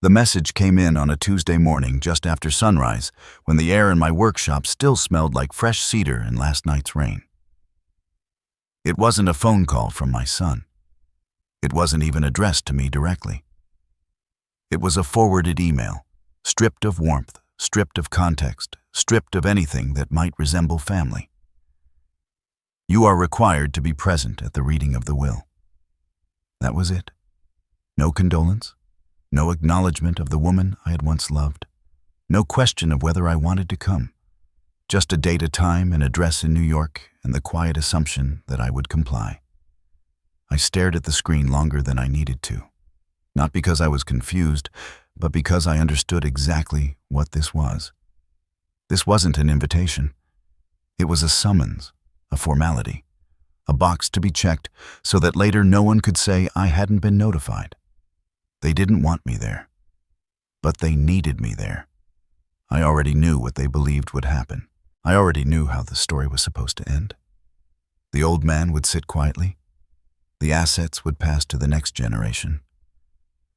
The message came in on a Tuesday morning just after sunrise, when the air in my workshop still smelled like fresh cedar and last night's rain. It wasn't a phone call from my son. It wasn't even addressed to me directly. It was a forwarded email, stripped of warmth, stripped of context, stripped of anything that might resemble family. You are required to be present at the reading of the will. That was it. No condolence, no acknowledgement of the woman I had once loved, no question of whether I wanted to come, just a date, a time, an address in New York, and the quiet assumption that I would comply. I stared at the screen longer than I needed to, not because I was confused, but because I understood exactly what this was. This wasn't an invitation. It was a summons, a formality, a box to be checked so that later no one could say I hadn't been notified. They didn't want me there, but they needed me there. I already knew what they believed would happen. I already knew how the story was supposed to end. The old man would sit quietly. The assets would pass to the next generation.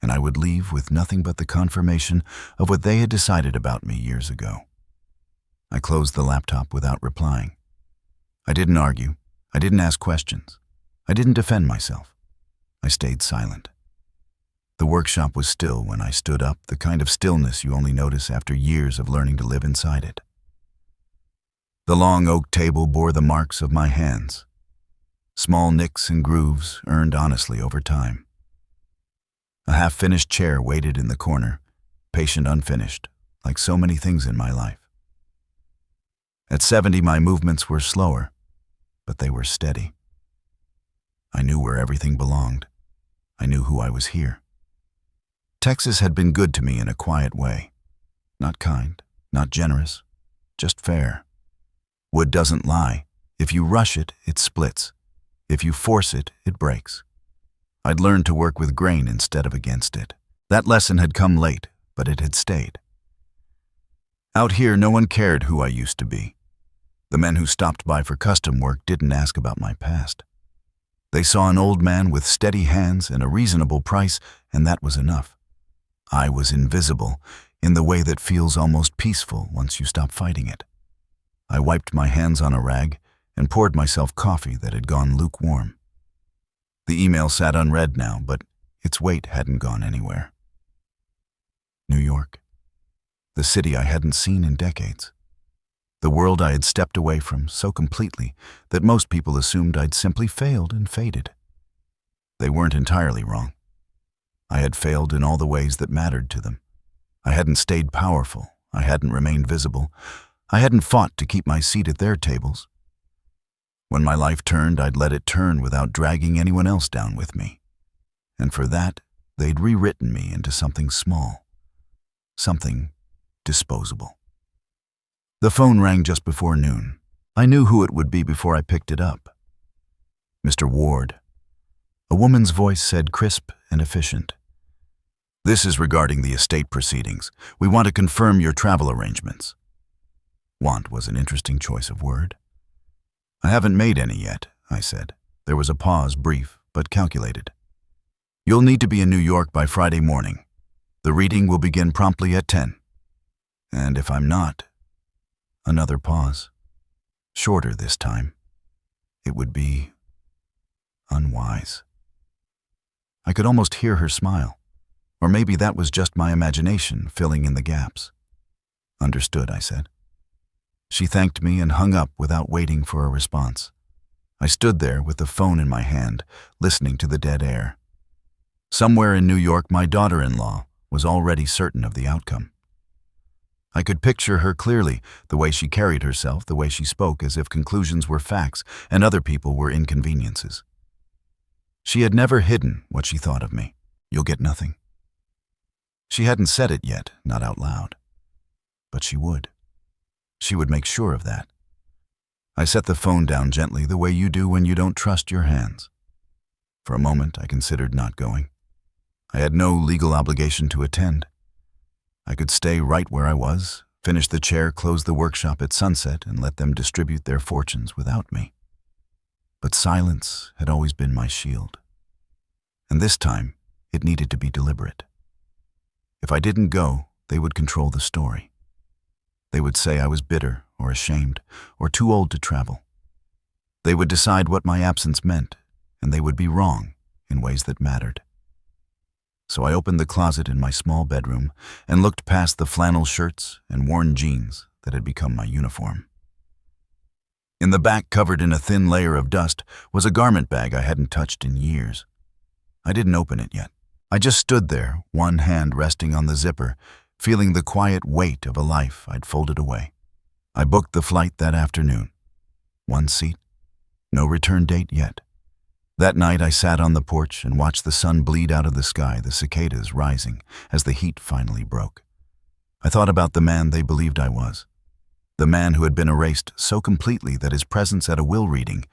And I would leave with nothing but the confirmation of what they had decided about me years ago. I closed the laptop without replying. I didn't argue. I didn't ask questions. I didn't defend myself. I stayed silent. The workshop was still when I stood up, the kind of stillness you only notice after years of learning to live inside it. The long oak table bore the marks of my hands. Small nicks and grooves earned honestly over time. A half-finished chair waited in the corner, patient unfinished, like so many things in my life. At 70, my movements were slower, but they were steady. I knew where everything belonged. I knew who I was here. Texas had been good to me in a quiet way. Not kind, not generous, just fair. Wood doesn't lie. If you rush it, it splits. If you force it, it breaks. I'd learned to work with grain instead of against it. That lesson had come late, but it had stayed. Out here, no one cared who I used to be. The men who stopped by for custom work didn't ask about my past. They saw an old man with steady hands and a reasonable price, and that was enough. I was invisible in the way that feels almost peaceful once you stop fighting it. I wiped my hands on a rag and poured myself coffee that had gone lukewarm. The email sat unread now, but its weight hadn't gone anywhere. New York. The city I hadn't seen in decades. The world I had stepped away from so completely that most people assumed I'd simply failed and faded. They weren't entirely wrong. I had failed in all the ways that mattered to them. I hadn't stayed powerful. I hadn't remained visible. I hadn't fought to keep my seat at their tables. When my life turned, I'd let it turn without dragging anyone else down with me. And for that, they'd rewritten me into something small, something disposable. The phone rang just before noon. I knew who it would be before I picked it up. Mr. Ward. A woman's voice said crisp and efficient. This is regarding the estate proceedings. We want to confirm your travel arrangements. Want was an interesting choice of word. I haven't made any yet, I said. There was a pause, brief but calculated. You'll need to be in New York by Friday morning. The reading will begin promptly at 10. And if I'm not... Another pause. Shorter this time. It would be unwise. I could almost hear her smile. Or maybe that was just my imagination filling in the gaps. Understood, I said. She thanked me and hung up without waiting for a response. I stood there with the phone in my hand, listening to the dead air. Somewhere in New York, my daughter-in-law was already certain of the outcome. I could picture her clearly, the way she carried herself, the way she spoke as if conclusions were facts and other people were inconveniences. She had never hidden what she thought of me. You'll get nothing. She hadn't said it yet, not out loud. But she would. She would make sure of that. I set the phone down gently, the way you do when you don't trust your hands. For a moment, I considered not going. I had no legal obligation to attend. I could stay right where I was, finish the chair, close the workshop at sunset, and let them distribute their fortunes without me. But silence had always been my shield. And this time, it needed to be deliberate. If I didn't go, they would control the story. They would say I was bitter or ashamed or too old to travel. They would decide what my absence meant, and they would be wrong in ways that mattered. So I opened the closet in my small bedroom and looked past the flannel shirts and worn jeans that had become my uniform. In the back, covered in a thin layer of dust, was a garment bag I hadn't touched in years. I didn't open it yet. I just stood there, one hand resting on the zipper, feeling the quiet weight of a life I'd folded away. I booked the flight that afternoon. One seat, no return date yet. That night I sat on the porch and watched the sun bleed out of the sky, the cicadas rising as the heat finally broke. I thought about the man they believed I was. The man who had been erased so completely that his presence at a will reading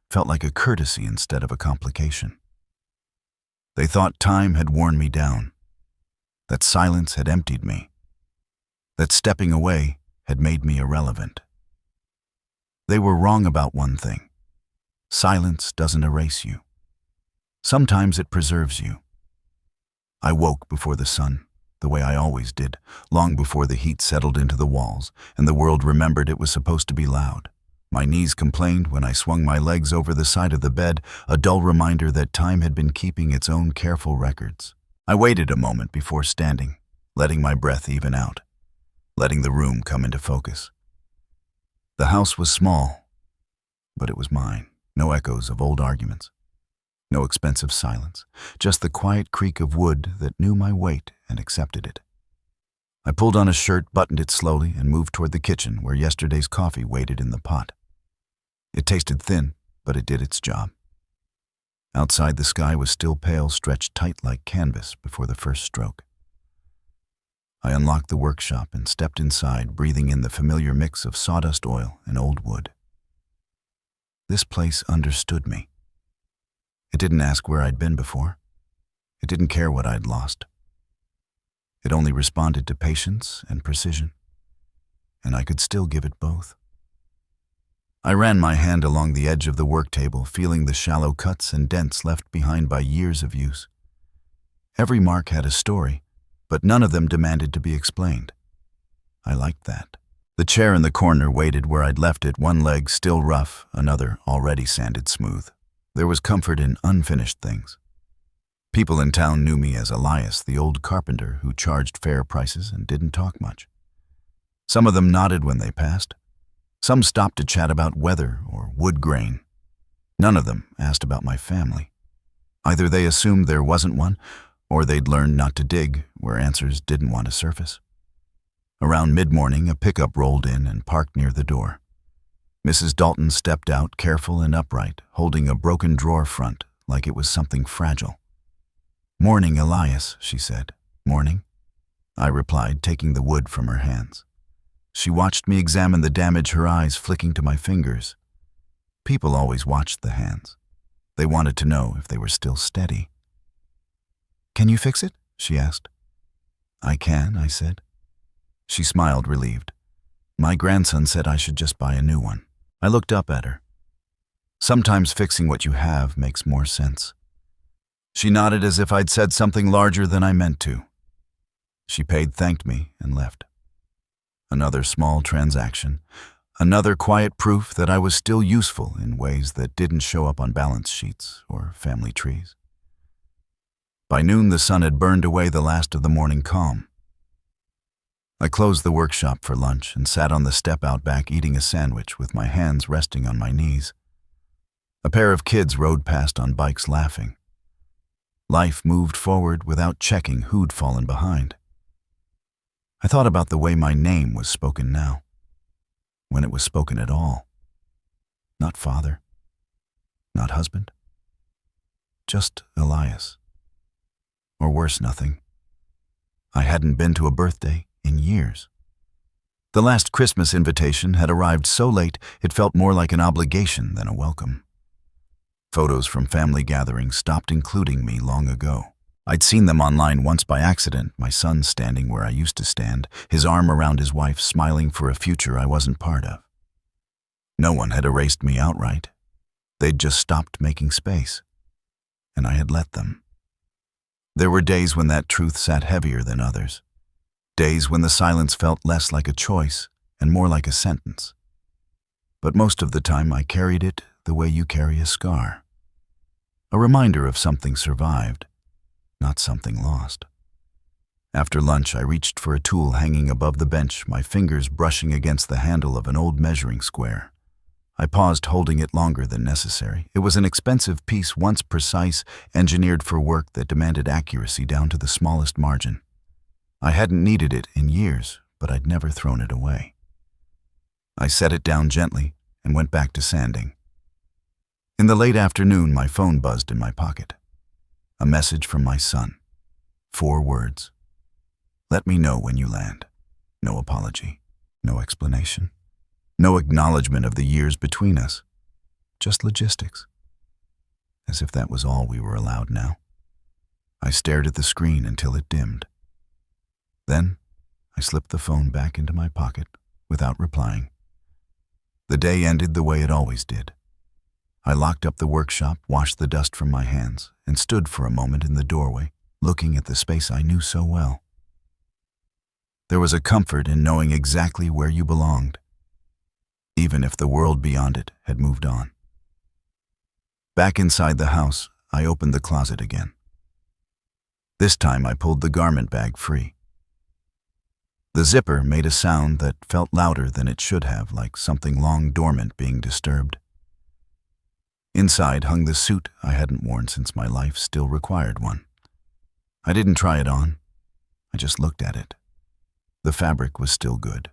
felt like a courtesy instead of a complication. They thought time had worn me down, that silence had emptied me, that stepping away had made me irrelevant. They were wrong about one thing. Silence doesn't erase you. Sometimes it preserves you. I woke before the sun, the way I always did, long before the heat settled into the walls and the world remembered it was supposed to be loud. My knees complained when I swung my legs over the side of the bed, a dull reminder that time had been keeping its own careful records. I waited a moment before standing, letting my breath even out, letting the room come into focus. The house was small, but it was mine. No echoes of old arguments, no expensive silence, just the quiet creak of wood that knew my weight and accepted it. I pulled on a shirt, buttoned it slowly, and moved toward the kitchen where yesterday's coffee waited in the pot. It tasted thin, but it did its job. Outside, the sky was still pale, stretched tight like canvas before the first stroke. I unlocked the workshop and stepped inside, breathing in the familiar mix of sawdust oil and old wood. This place understood me. It didn't ask where I'd been before. It didn't care what I'd lost. It only responded to patience and precision, and I could still give it both. I ran my hand along the edge of the work table, feeling the shallow cuts and dents left behind by years of use. Every mark had a story, but none of them demanded to be explained. I liked that. The chair in the corner waited where I'd left it, one leg still rough, another already sanded smooth. There was comfort in unfinished things. People in town knew me as Elias, the old carpenter who charged fair prices and didn't talk much. Some of them nodded when they passed. Some stopped to chat about weather or wood grain. None of them asked about my family. Either they assumed there wasn't one, or they'd learned not to dig where answers didn't want to surface. Around mid-morning, a pickup rolled in and parked near the door. Mrs. Dalton stepped out, careful and upright, holding a broken drawer front like it was something fragile. "Morning, Elias," she said. "Morning," I replied, taking the wood from her hands. She watched me examine the damage, her eyes flicking to my fingers. People always watched the hands. They wanted to know if they were still steady. "Can you fix it?" she asked. "I can," I said. She smiled, relieved. "My grandson said I should just buy a new one." I looked up at her. "Sometimes fixing what you have makes more sense." She nodded as if I'd said something larger than I meant to. She paid, thanked me, and left. Another small transaction, another quiet proof that I was still useful in ways that didn't show up on balance sheets or family trees. By noon, the sun had burned away the last of the morning calm. I closed the workshop for lunch and sat on the step out back eating a sandwich with my hands resting on my knees. A pair of kids rode past on bikes laughing. Life moved forward without checking who'd fallen behind. I thought about the way my name was spoken now, when it was spoken at all. Not father, not husband, just Elias. Or worse, nothing. I hadn't been to a birthday in years. The last Christmas invitation had arrived so late it felt more like an obligation than a welcome. Photos from family gatherings stopped including me long ago. I'd seen them online once by accident, my son standing where I used to stand, his arm around his wife, smiling for a future I wasn't part of. No one had erased me outright. They'd just stopped making space, and I had let them. There were days when that truth sat heavier than others. Days when the silence felt less like a choice and more like a sentence. But most of the time I carried it the way you carry a scar. A reminder of something survived, not something lost. After lunch, I reached for a tool hanging above the bench, my fingers brushing against the handle of an old measuring square. I paused, holding it longer than necessary. It was an expensive piece, once precise, engineered for work that demanded accuracy down to the smallest margin. I hadn't needed it in years, but I'd never thrown it away. I set it down gently and went back to sanding. In the late afternoon, my phone buzzed in my pocket. A message from my son. 4 words. Let me know when you land. No apology, no explanation, no acknowledgement of the years between us. Just logistics. As if that was all we were allowed now. I stared at the screen until it dimmed. Then, I slipped the phone back into my pocket without replying. The day ended the way it always did. I locked up the workshop, washed the dust from my hands, and stood for a moment in the doorway, looking at the space I knew so well. There was a comfort in knowing exactly where you belonged, even if the world beyond it had moved on. Back inside the house, I opened the closet again. This time I pulled the garment bag free. The zipper made a sound that felt louder than it should have, like something long dormant being disturbed. Inside hung the suit I hadn't worn since my life still required one. I didn't try it on. I just looked at it. The fabric was still good,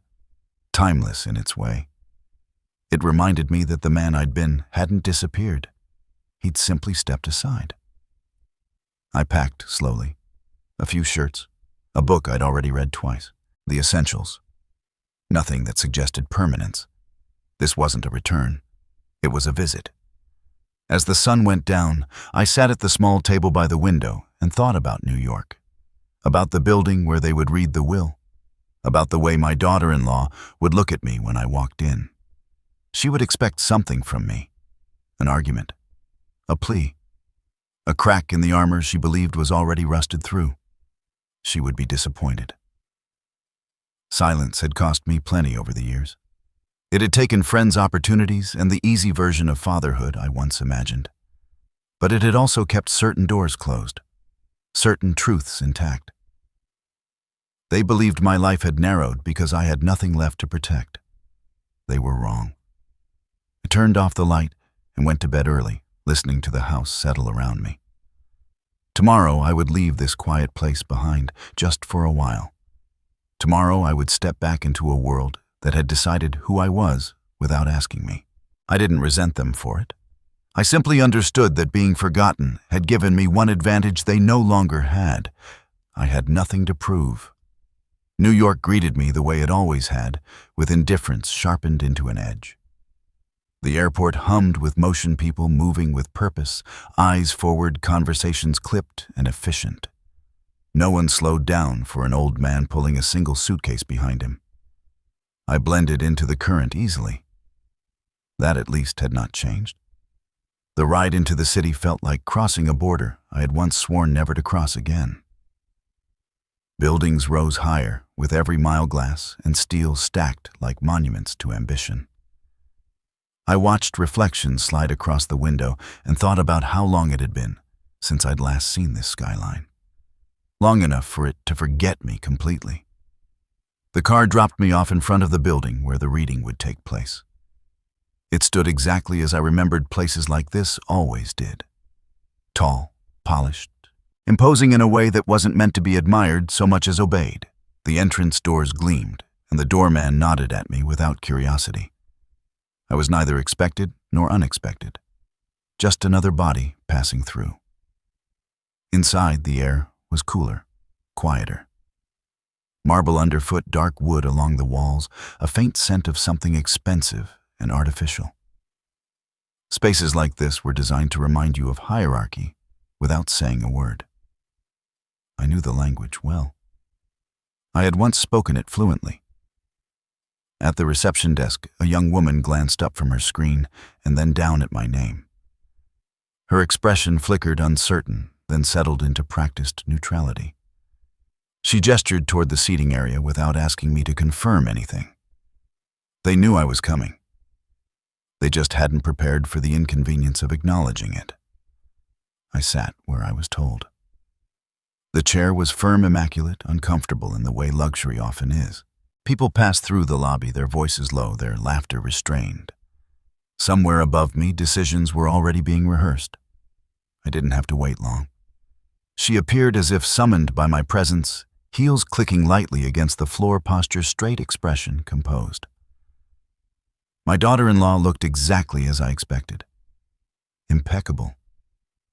timeless in its way. It reminded me that the man I'd been hadn't disappeared. He'd simply stepped aside. I packed slowly. A few shirts, a book I'd already read twice, the essentials. Nothing that suggested permanence. This wasn't a return. It was a visit. As the sun went down, I sat at the small table by the window and thought about New York, about the building where they would read the will, about the way my daughter-in-law would look at me when I walked in. She would expect something from me, an argument, a plea, a crack in the armor she believed was already rusted through. She would be disappointed. Silence had cost me plenty over the years. It had taken friends' opportunities and the easy version of fatherhood I once imagined. But it had also kept certain doors closed, certain truths intact. They believed my life had narrowed because I had nothing left to protect. They were wrong. I turned off the light and went to bed early, listening to the house settle around me. Tomorrow I would leave this quiet place behind, just for a while. Tomorrow I would step back into a world that had decided who I was without asking me. I didn't resent them for it. I simply understood that being forgotten had given me one advantage they no longer had. I had nothing to prove. New York greeted me the way it always had, with indifference sharpened into an edge. The airport hummed with motion, people moving with purpose, eyes forward, conversations clipped and efficient. No one slowed down for an old man pulling a single suitcase behind him. I blended into the current easily. That at least had not changed. The ride into the city felt like crossing a border I had once sworn never to cross again. Buildings rose higher, with every mile glass and steel stacked like monuments to ambition. I watched reflections slide across the window and thought about how long it had been since I'd last seen this skyline. Long enough for it to forget me completely. The car dropped me off in front of the building where the reading would take place. It stood exactly as I remembered places like this always did. Tall, polished, imposing in a way that wasn't meant to be admired so much as obeyed. The entrance doors gleamed, and the doorman nodded at me without curiosity. I was neither expected nor unexpected. Just another body passing through. Inside, the air was cooler, quieter. Marble underfoot, dark wood along the walls, a faint scent of something expensive and artificial. Spaces like this were designed to remind you of hierarchy without saying a word. I knew the language well. I had once spoken it fluently. At the reception desk, a young woman glanced up from her screen and then down at my name. Her expression flickered uncertain, then settled into practiced neutrality. She gestured toward the seating area without asking me to confirm anything. They knew I was coming. They just hadn't prepared for the inconvenience of acknowledging it. I sat where I was told. The chair was firm, immaculate, uncomfortable in the way luxury often is. People passed through the lobby, their voices low, their laughter restrained. Somewhere above me, decisions were already being rehearsed. I didn't have to wait long. She appeared as if summoned by my presence, heels clicking lightly against the floor, posture straight, expression composed. My daughter-in-law looked exactly as I expected. Impeccable,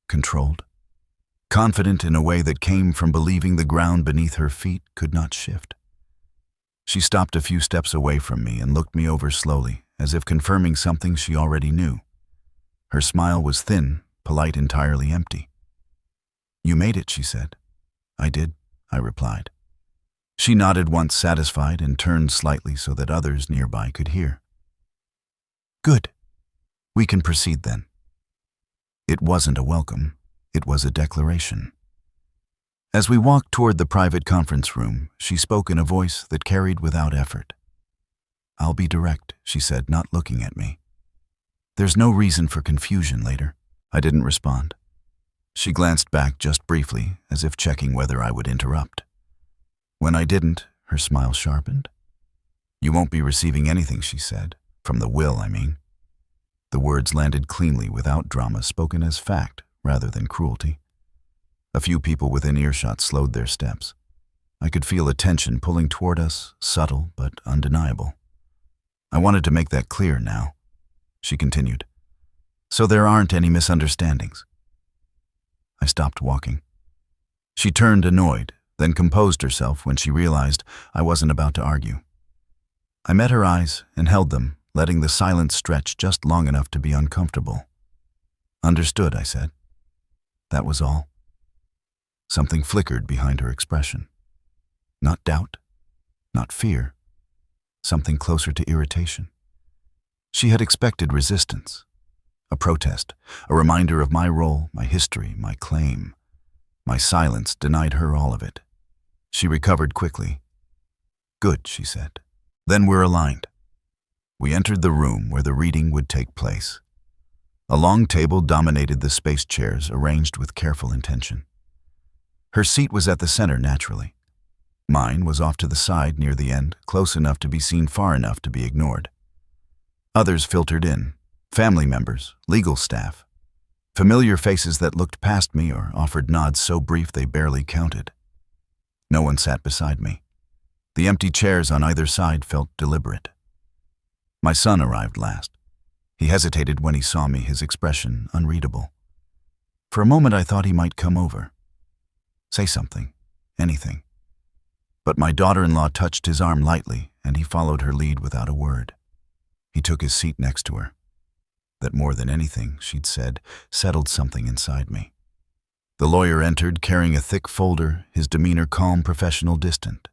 controlled, confident in a way that came from believing the ground beneath her feet could not shift. She stopped a few steps away from me and looked me over slowly, as if confirming something she already knew. Her smile was thin, polite, entirely empty. "You made it," she said. "I did," I replied. She nodded once satisfied and turned slightly so that others nearby could hear. "Good. We can proceed then." It wasn't a welcome, it was a declaration. As we walked toward the private conference room, she spoke in a voice that carried without effort. "I'll be direct," she said, not looking at me. "There's no reason for confusion later." I didn't respond. She glanced back just briefly, as if checking whether I would interrupt. When I didn't, her smile sharpened. "You won't be receiving anything," she said. "From the will, I mean." The words landed cleanly without drama, spoken as fact rather than cruelty. A few people within earshot slowed their steps. I could feel a tension pulling toward us, subtle but undeniable. "I wanted to make that clear now," she continued, "so there aren't any misunderstandings." I stopped walking. She turned annoyed, then composed herself when she realized I wasn't about to argue. I met her eyes and held them, letting the silence stretch just long enough to be uncomfortable. "Understood," I said. That was all. Something flickered behind her expression. Not doubt, not fear, something closer to irritation. She had expected resistance, a protest, a reminder of my role, my history, my claim. My silence denied her all of it. She recovered quickly. "Good," she said. "Then we're aligned." We entered the room where the reading would take place. A long table dominated the space chairs, arranged with careful intention. Her seat was at the center naturally. Mine was off to the side near the end, close enough to be seen, far enough to be ignored. Others filtered in, family members, legal staff, familiar faces that looked past me or offered nods so brief they barely counted. No one sat beside me. The empty chairs on either side felt deliberate. My son arrived last. He hesitated when he saw me, his expression unreadable. For a moment I thought he might come over. Say something, anything. But my daughter-in-law touched his arm lightly, and he followed her lead without a word. He took his seat next to her. That more than anything, she'd said, settled something inside me. The lawyer entered, carrying a thick folder, his demeanor calm, professional, distant.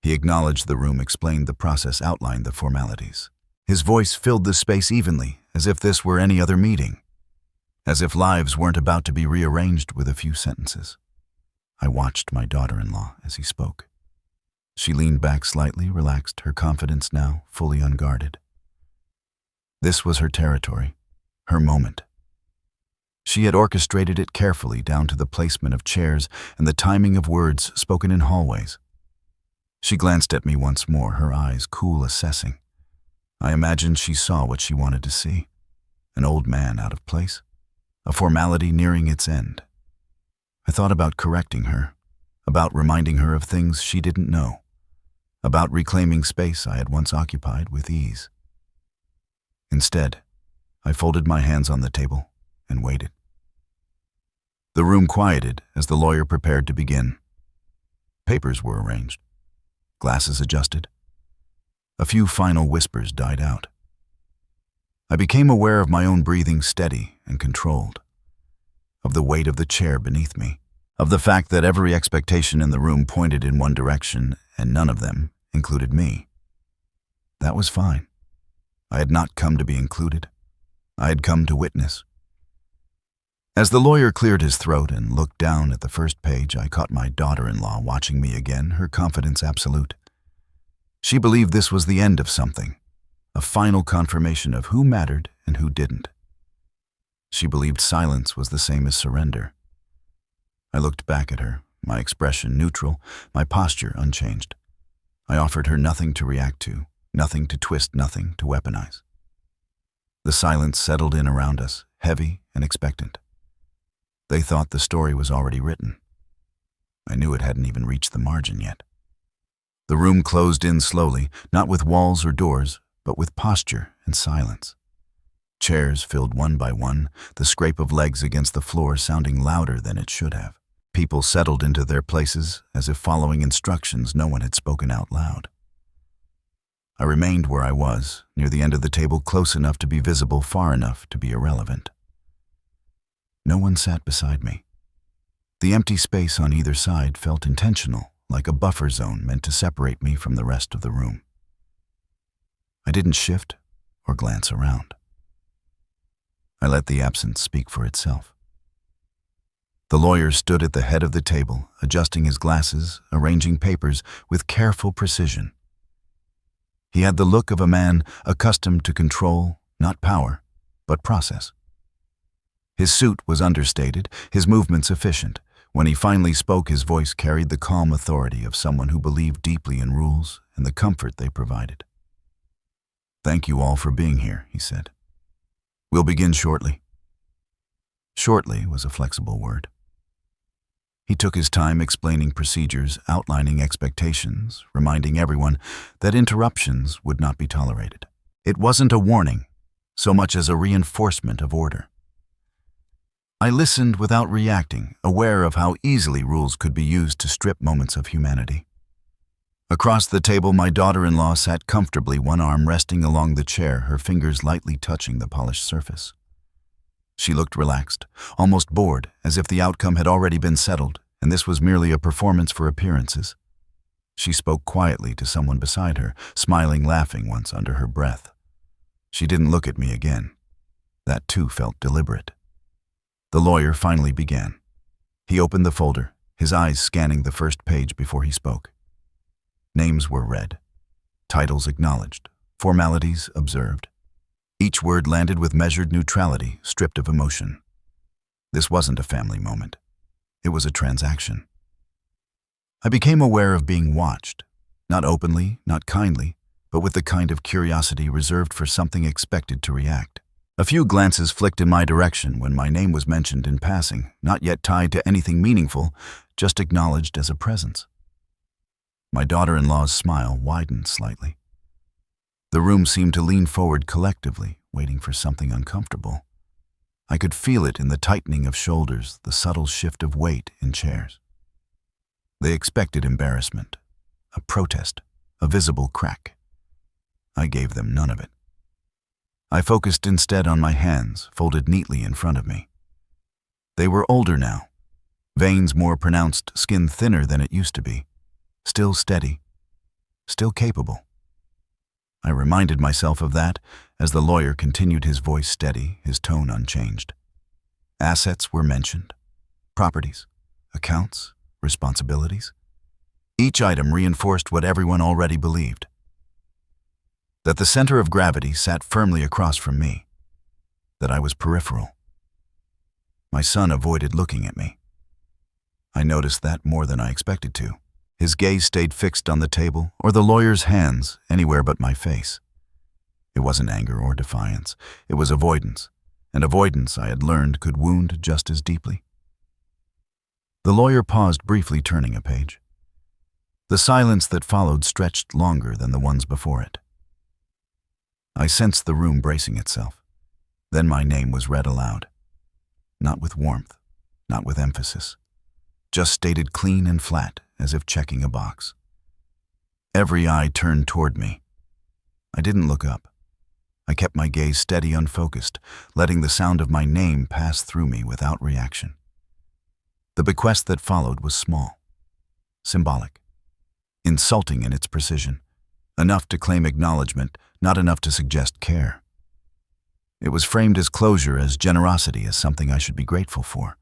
He acknowledged the room, explained the process, outlined the formalities. His voice filled the space evenly, as if this were any other meeting, as if lives weren't about to be rearranged with a few sentences. I watched my daughter-in-law as he spoke. She leaned back slightly, relaxed, her confidence now fully unguarded. This was her territory, her moment. She had orchestrated it carefully, down to the placement of chairs and the timing of words spoken in hallways. She glanced at me once more, her eyes cool, assessing. I imagined she saw what she wanted to see. An old man out of place, a formality nearing its end. I thought about correcting her, about reminding her of things she didn't know, about reclaiming space I had once occupied with ease. Instead, I folded my hands on the table and waited. The room quieted as the lawyer prepared to begin. Papers were arranged, glasses adjusted. A few final whispers died out. I became aware of my own breathing, steady and controlled, of the weight of the chair beneath me, of the fact that every expectation in the room pointed in one direction and none of them included me. That was fine. I had not come to be included. I had come to witness. As the lawyer cleared his throat and looked down at the first page, I caught my daughter-in-law watching me again, her confidence absolute. She believed this was the end of something, a final confirmation of who mattered and who didn't. She believed silence was the same as surrender. I looked back at her, my expression neutral, my posture unchanged. I offered her nothing to react to, nothing to twist, nothing to weaponize. The silence settled in around us, heavy and expectant. They thought the story was already written. I knew it hadn't even reached the margin yet. The room closed in slowly, not with walls or doors, but with posture and silence. Chairs filled one by one, the scrape of legs against the floor sounding louder than it should have. People settled into their places as if following instructions no one had spoken out loud. I remained where I was, near the end of the table, close enough to be visible, far enough to be irrelevant. No one sat beside me. The empty space on either side felt intentional, like a buffer zone meant to separate me from the rest of the room. I didn't shift or glance around. I let the absence speak for itself. The lawyer stood at the head of the table, adjusting his glasses, arranging papers with careful precision. He had the look of a man accustomed to control, not power, but process. His suit was understated, his movements efficient. When he finally spoke, his voice carried the calm authority of someone who believed deeply in rules and the comfort they provided. "Thank you all for being here," he said. "We'll begin shortly." Shortly was a flexible word. He took his time explaining procedures, outlining expectations, reminding everyone that interruptions would not be tolerated. It wasn't a warning, so much as a reinforcement of order. I listened without reacting, aware of how easily rules could be used to strip moments of humanity. Across the table, my daughter-in-law sat comfortably, one arm resting along the chair, her fingers lightly touching the polished surface. She looked relaxed, almost bored, as if the outcome had already been settled, and this was merely a performance for appearances. She spoke quietly to someone beside her, smiling, laughing once under her breath. She didn't look at me again. That too felt deliberate. The lawyer finally began. He opened the folder, his eyes scanning the first page before he spoke. Names were read, titles acknowledged, formalities observed. Each word landed with measured neutrality, stripped of emotion. This wasn't a family moment. It was a transaction. I became aware of being watched, not openly, not kindly, but with the kind of curiosity reserved for something expected to react. A few glances flicked in my direction when my name was mentioned in passing, not yet tied to anything meaningful, just acknowledged as a presence. My daughter-in-law's smile widened slightly. The room seemed to lean forward collectively, waiting for something uncomfortable. I could feel it in the tightening of shoulders, the subtle shift of weight in chairs. They expected embarrassment, a protest, a visible crack. I gave them none of it. I focused instead on my hands, folded neatly in front of me. They were older now, veins more pronounced, skin thinner than it used to be, still steady, still capable. I reminded myself of that as the lawyer continued, his voice steady, his tone unchanged. Assets were mentioned, properties, accounts, responsibilities. Each item reinforced what everyone already believed: that the center of gravity sat firmly across from me, that I was peripheral. My son avoided looking at me. I noticed that more than I expected to. His gaze stayed fixed on the table or the lawyer's hands, anywhere but my face. It wasn't anger or defiance. It was avoidance, and avoidance, I had learned, could wound just as deeply. The lawyer paused briefly, turning a page. The silence that followed stretched longer than the ones before it. I sensed the room bracing itself. Then my name was read aloud. Not with warmth, not with emphasis. Just stated clean and flat, as if checking a box. Every eye turned toward me. I didn't look up. I kept my gaze steady, unfocused, letting the sound of my name pass through me without reaction. The bequest that followed was small, symbolic, insulting in its precision, enough to claim acknowledgement, not enough to suggest care. It was framed as closure, as generosity, as something I should be grateful for.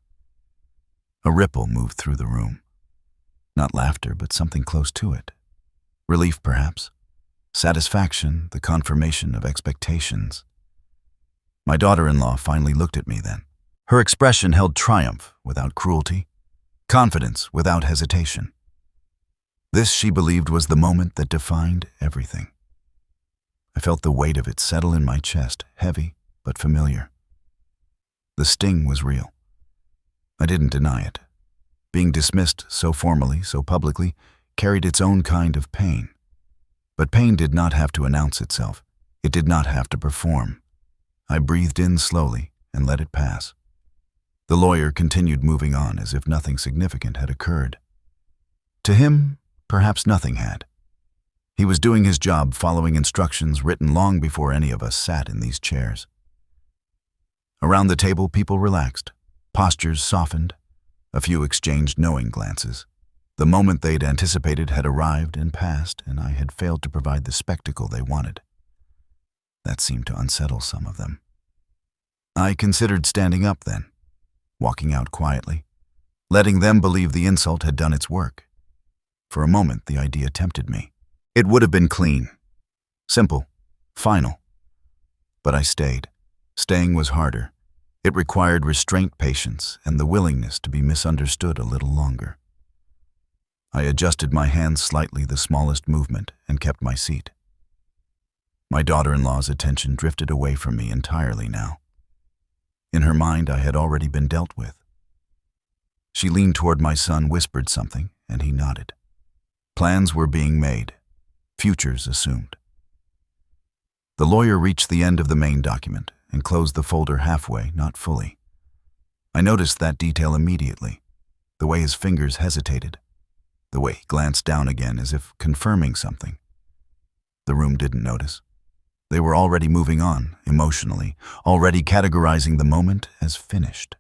A ripple moved through the room. Not laughter, but something close to it. Relief, perhaps. Satisfaction, the confirmation of expectations. My daughter-in-law finally looked at me then. Her expression held triumph without cruelty, confidence without hesitation. This, she believed, was the moment that defined everything. I felt the weight of it settle in my chest, heavy but familiar. The sting was real. I didn't deny it. Being dismissed so formally, so publicly, carried its own kind of pain. But pain did not have to announce itself. It did not have to perform. I breathed in slowly and let it pass. The lawyer continued moving on as if nothing significant had occurred. To him, perhaps nothing had. He was doing his job, following instructions written long before any of us sat in these chairs. Around the table, people relaxed. Postures softened. A few exchanged knowing glances. The moment they'd anticipated had arrived and passed, and I had failed to provide the spectacle they wanted. That seemed to unsettle some of them. I considered standing up then, walking out quietly, letting them believe the insult had done its work. For a moment, the idea tempted me. It would have been clean, simple, final. But I stayed. Staying was harder. It required restraint, patience, and the willingness to be misunderstood a little longer. I adjusted my hands slightly, the smallest movement, and kept my seat. My daughter-in-law's attention drifted away from me entirely now. In her mind, I had already been dealt with. She leaned toward my son, whispered something, and he nodded. Plans were being made, futures assumed. The lawyer reached the end of the main document and closed the folder halfway, not fully. I noticed that detail immediately, the way his fingers hesitated, the way he glanced down again as if confirming something. The room didn't notice. They were already moving on, emotionally, already categorizing the moment as finished.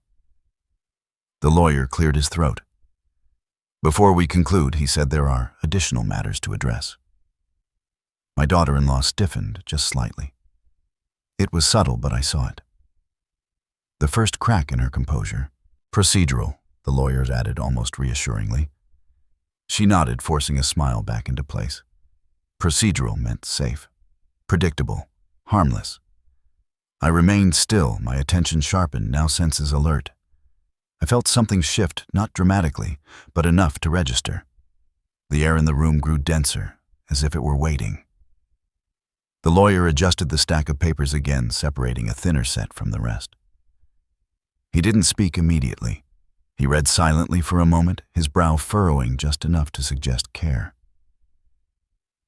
The lawyer cleared his throat. Before we conclude, he said, there are additional matters to address. My daughter-in-law stiffened just slightly. It was subtle, but I saw it. The first crack in her composure. Procedural, the lawyer added almost reassuringly. She nodded, forcing a smile back into place. Procedural meant safe, predictable, harmless. I remained still, my attention sharpened, now senses alert. I felt something shift, not dramatically, but enough to register. The air in the room grew denser, as if it were waiting. The lawyer adjusted the stack of papers again, separating a thinner set from the rest. He didn't speak immediately. He read silently for a moment, his brow furrowing just enough to suggest care.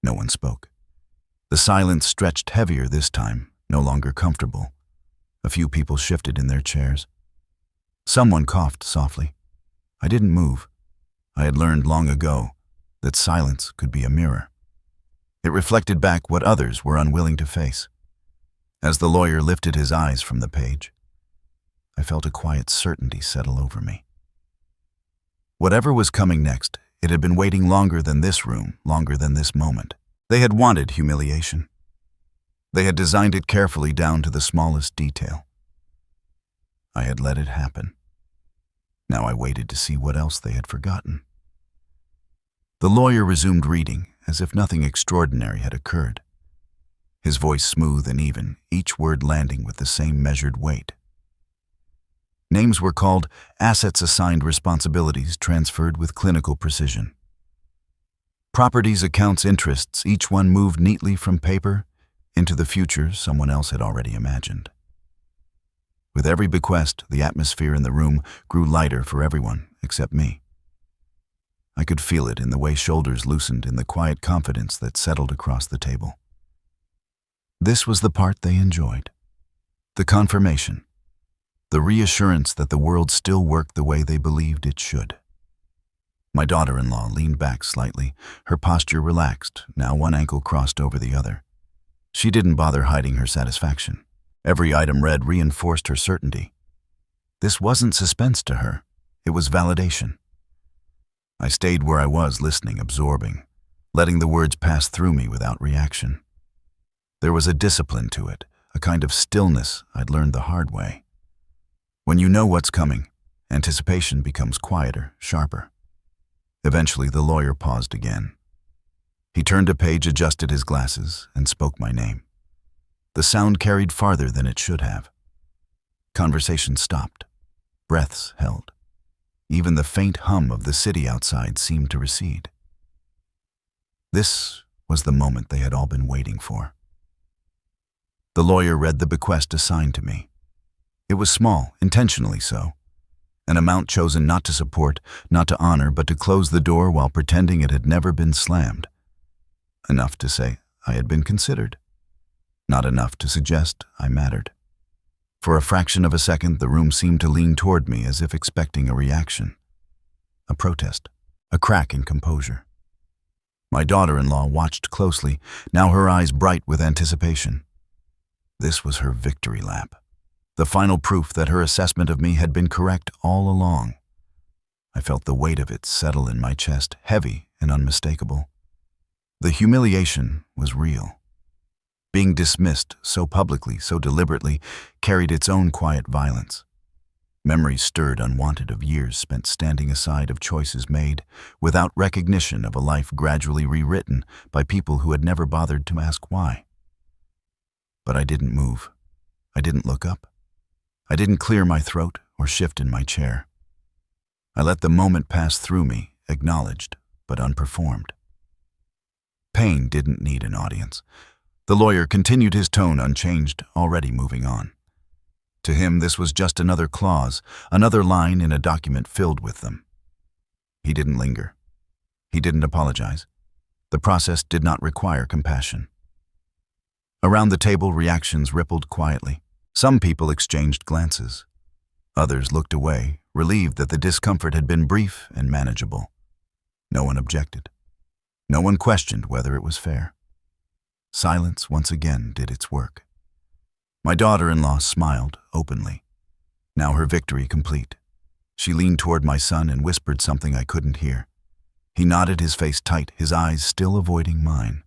No one spoke. The silence stretched heavier this time, no longer comfortable. A few people shifted in their chairs. Someone coughed softly. I didn't move. I had learned long ago that silence could be a mirror. It reflected back what others were unwilling to face. As the lawyer lifted his eyes from the page, I felt a quiet certainty settle over me. Whatever was coming next, it had been waiting longer than this room, longer than this moment. They had wanted humiliation. They had designed it carefully down to the smallest detail. I had let it happen. Now I waited to see what else they had forgotten. The lawyer resumed reading, as if nothing extraordinary had occurred. His voice smooth and even, each word landing with the same measured weight. Names were called, assets assigned, responsibilities transferred with clinical precision. Properties, accounts, interests, each one moved neatly from paper into the future someone else had already imagined. With every bequest, the atmosphere in the room grew lighter for everyone except me. I could feel it in the way shoulders loosened, in the quiet confidence that settled across the table. This was the part they enjoyed. The confirmation. The reassurance that the world still worked the way they believed it should. My daughter-in-law leaned back slightly, her posture relaxed, now one ankle crossed over the other. She didn't bother hiding her satisfaction. Every item read reinforced her certainty. This wasn't suspense to her. It was validation. I stayed where I was, listening, absorbing, letting the words pass through me without reaction. There was a discipline to it, a kind of stillness I'd learned the hard way. When you know what's coming, anticipation becomes quieter, sharper. Eventually, the lawyer paused again. He turned a page, adjusted his glasses, and spoke my name. The sound carried farther than it should have. Conversation stopped. Breaths held. Even the faint hum of the city outside seemed to recede. This was the moment they had all been waiting for. The lawyer read the bequest assigned to me. It was small, intentionally so. An amount chosen not to support, not to honor, but to close the door while pretending it had never been slammed. Enough to say I had been considered. Not enough to suggest I mattered. For a fraction of a second, the room seemed to lean toward me as if expecting a reaction. A protest. A crack in composure. My daughter-in-law watched closely, now her eyes bright with anticipation. This was her victory lap. The final proof that her assessment of me had been correct all along. I felt the weight of it settle in my chest, heavy and unmistakable. The humiliation was real. Being dismissed so publicly, so deliberately, carried its own quiet violence. Memories stirred unwanted of years spent standing aside of choices made, without recognition of a life gradually rewritten by people who had never bothered to ask why. But I didn't move. I didn't look up. I didn't clear my throat or shift in my chair. I let the moment pass through me, acknowledged but unperformed. Pain didn't need an audience. The lawyer continued his tone unchanged, already moving on. To him, this was just another clause, another line in a document filled with them. He didn't linger. He didn't apologize. The process did not require compassion. Around the table, reactions rippled quietly. Some people exchanged glances. Others looked away, relieved that the discomfort had been brief and manageable. No one objected. No one questioned whether it was fair. Silence once again did its work. My daughter-in-law smiled openly. Now her victory complete. She leaned toward my son and whispered something I couldn't hear. He nodded, his face tight, his eyes still avoiding mine.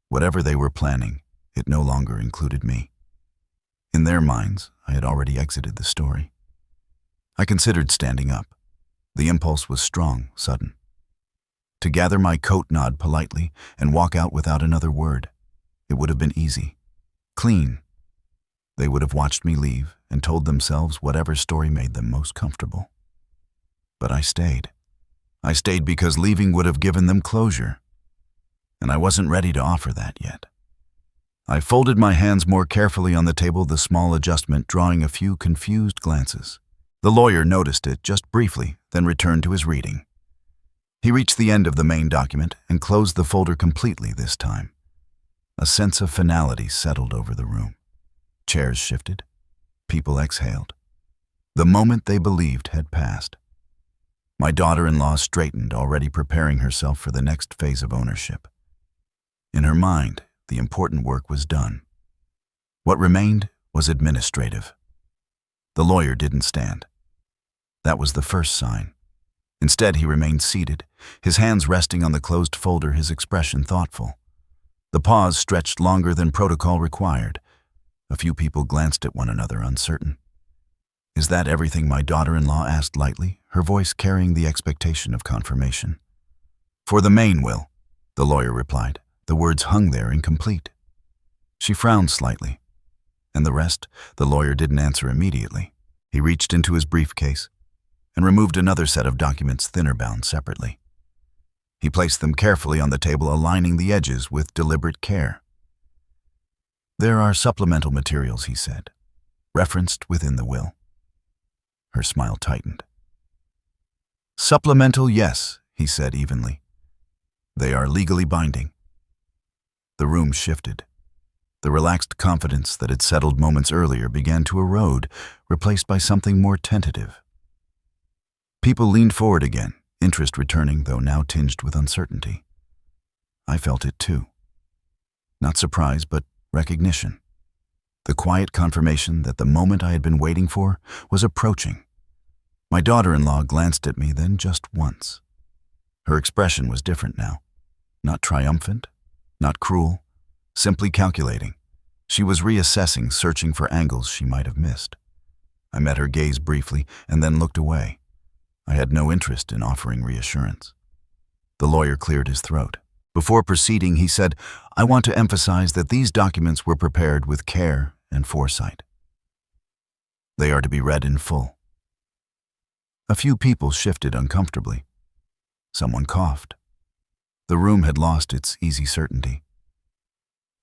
Whatever they were planning, it no longer included me. In their minds, I had already exited the story. I considered standing up. The impulse was strong, sudden. To gather my coat, nod politely, and walk out without another word. It would have been easy. Clean. They would have watched me leave and told themselves whatever story made them most comfortable. But I stayed. I stayed because leaving would have given them closure. And I wasn't ready to offer that yet. I folded my hands more carefully on the table, the small adjustment drawing a few confused glances. The lawyer noticed it just briefly, then returned to his reading. He reached the end of the main document and closed the folder completely this time. A sense of finality settled over the room. Chairs shifted. People exhaled. The moment they believed had passed. My daughter-in-law straightened, already preparing herself for the next phase of ownership. In her mind, the important work was done. What remained was administrative. The lawyer didn't stand. That was the first sign. Instead, he remained seated, his hands resting on the closed folder, his expression thoughtful. The pause stretched longer than protocol required. A few people glanced at one another, uncertain. "Is that everything?" my daughter-in-law asked lightly, her voice carrying the expectation of confirmation. "For the main will," the lawyer replied. The words hung there incomplete. She frowned slightly. And the rest, the lawyer didn't answer immediately. He reached into his briefcase and removed another set of documents, thinner bound separately. He placed them carefully on the table, aligning the edges with deliberate care. "There are supplemental materials," he said, "referenced within the will." Her smile tightened. "Supplemental, yes," he said evenly. "They are legally binding." The room shifted. The relaxed confidence that had settled moments earlier began to erode, replaced by something more tentative. People leaned forward again, interest returning, though now tinged with uncertainty. I felt it too. Not surprise, but recognition. The quiet confirmation that the moment I had been waiting for was approaching. My daughter-in-law glanced at me, then just once. Her expression was different now. Not triumphant, not cruel, simply calculating. She was reassessing, searching for angles she might have missed. I met her gaze briefly and then looked away. I had no interest in offering reassurance. The lawyer cleared his throat. Before proceeding, he said, "I want to emphasize that these documents were prepared with care and foresight. They are to be read in full." A few people shifted uncomfortably. Someone coughed. The room had lost its easy certainty.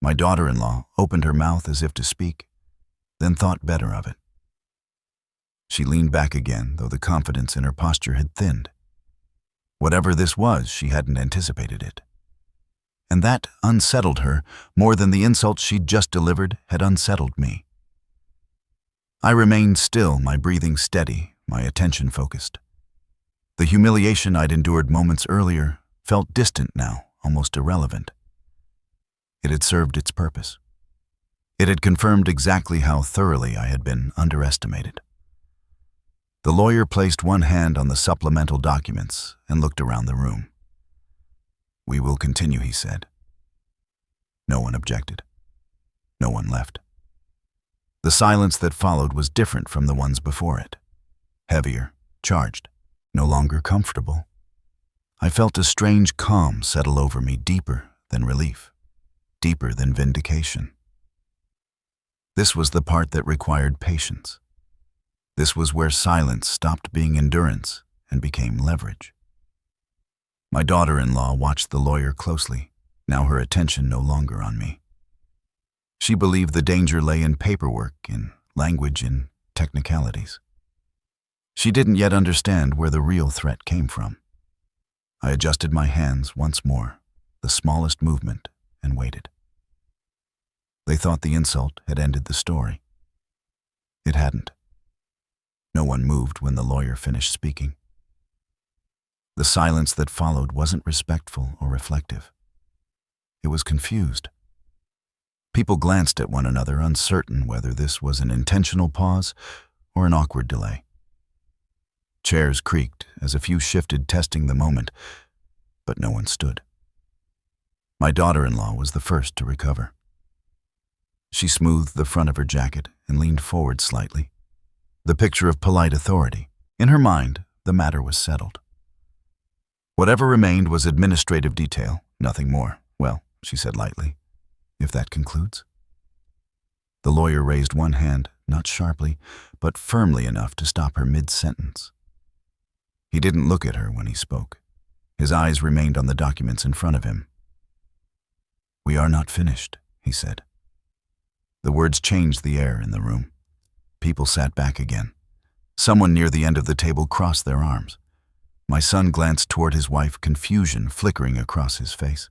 My daughter-in-law opened her mouth as if to speak, then thought better of it. She leaned back again, though the confidence in her posture had thinned. Whatever this was, she hadn't anticipated it. And that unsettled her more than the insult she'd just delivered had unsettled me. I remained still, my breathing steady, my attention focused. The humiliation I'd endured moments earlier felt distant now, almost irrelevant. It had served its purpose. It had confirmed exactly how thoroughly I had been underestimated. The lawyer placed one hand on the supplemental documents and looked around the room. "We will continue," he said. No one objected. No one left. The silence that followed was different from the ones before it. Heavier, charged, no longer comfortable. I felt a strange calm settle over me, deeper than relief, deeper than vindication. This was the part that required patience. This was where silence stopped being endurance and became leverage. My daughter-in-law watched the lawyer closely, now her attention no longer on me. She believed the danger lay in paperwork, in language, in technicalities. She didn't yet understand where the real threat came from. I adjusted my hands once more, the smallest movement, and waited. They thought the insult had ended the story. It hadn't. No one moved when the lawyer finished speaking. The silence that followed wasn't respectful or reflective. It was confused. People glanced at one another, uncertain whether this was an intentional pause or an awkward delay. Chairs creaked as a few shifted, testing the moment, but no one stood. My daughter-in-law was the first to recover. She smoothed the front of her jacket and leaned forward slightly, the picture of polite authority. In her mind, the matter was settled. Whatever remained was administrative detail, nothing more. "Well," she said lightly, "if that concludes." The lawyer raised one hand, not sharply, but firmly enough to stop her mid-sentence. He didn't look at her when he spoke. His eyes remained on the documents in front of him. "We are not finished," he said. The words changed the air in the room. People sat back again. Someone near the end of the table crossed their arms. My son glanced toward his wife, confusion flickering across his face.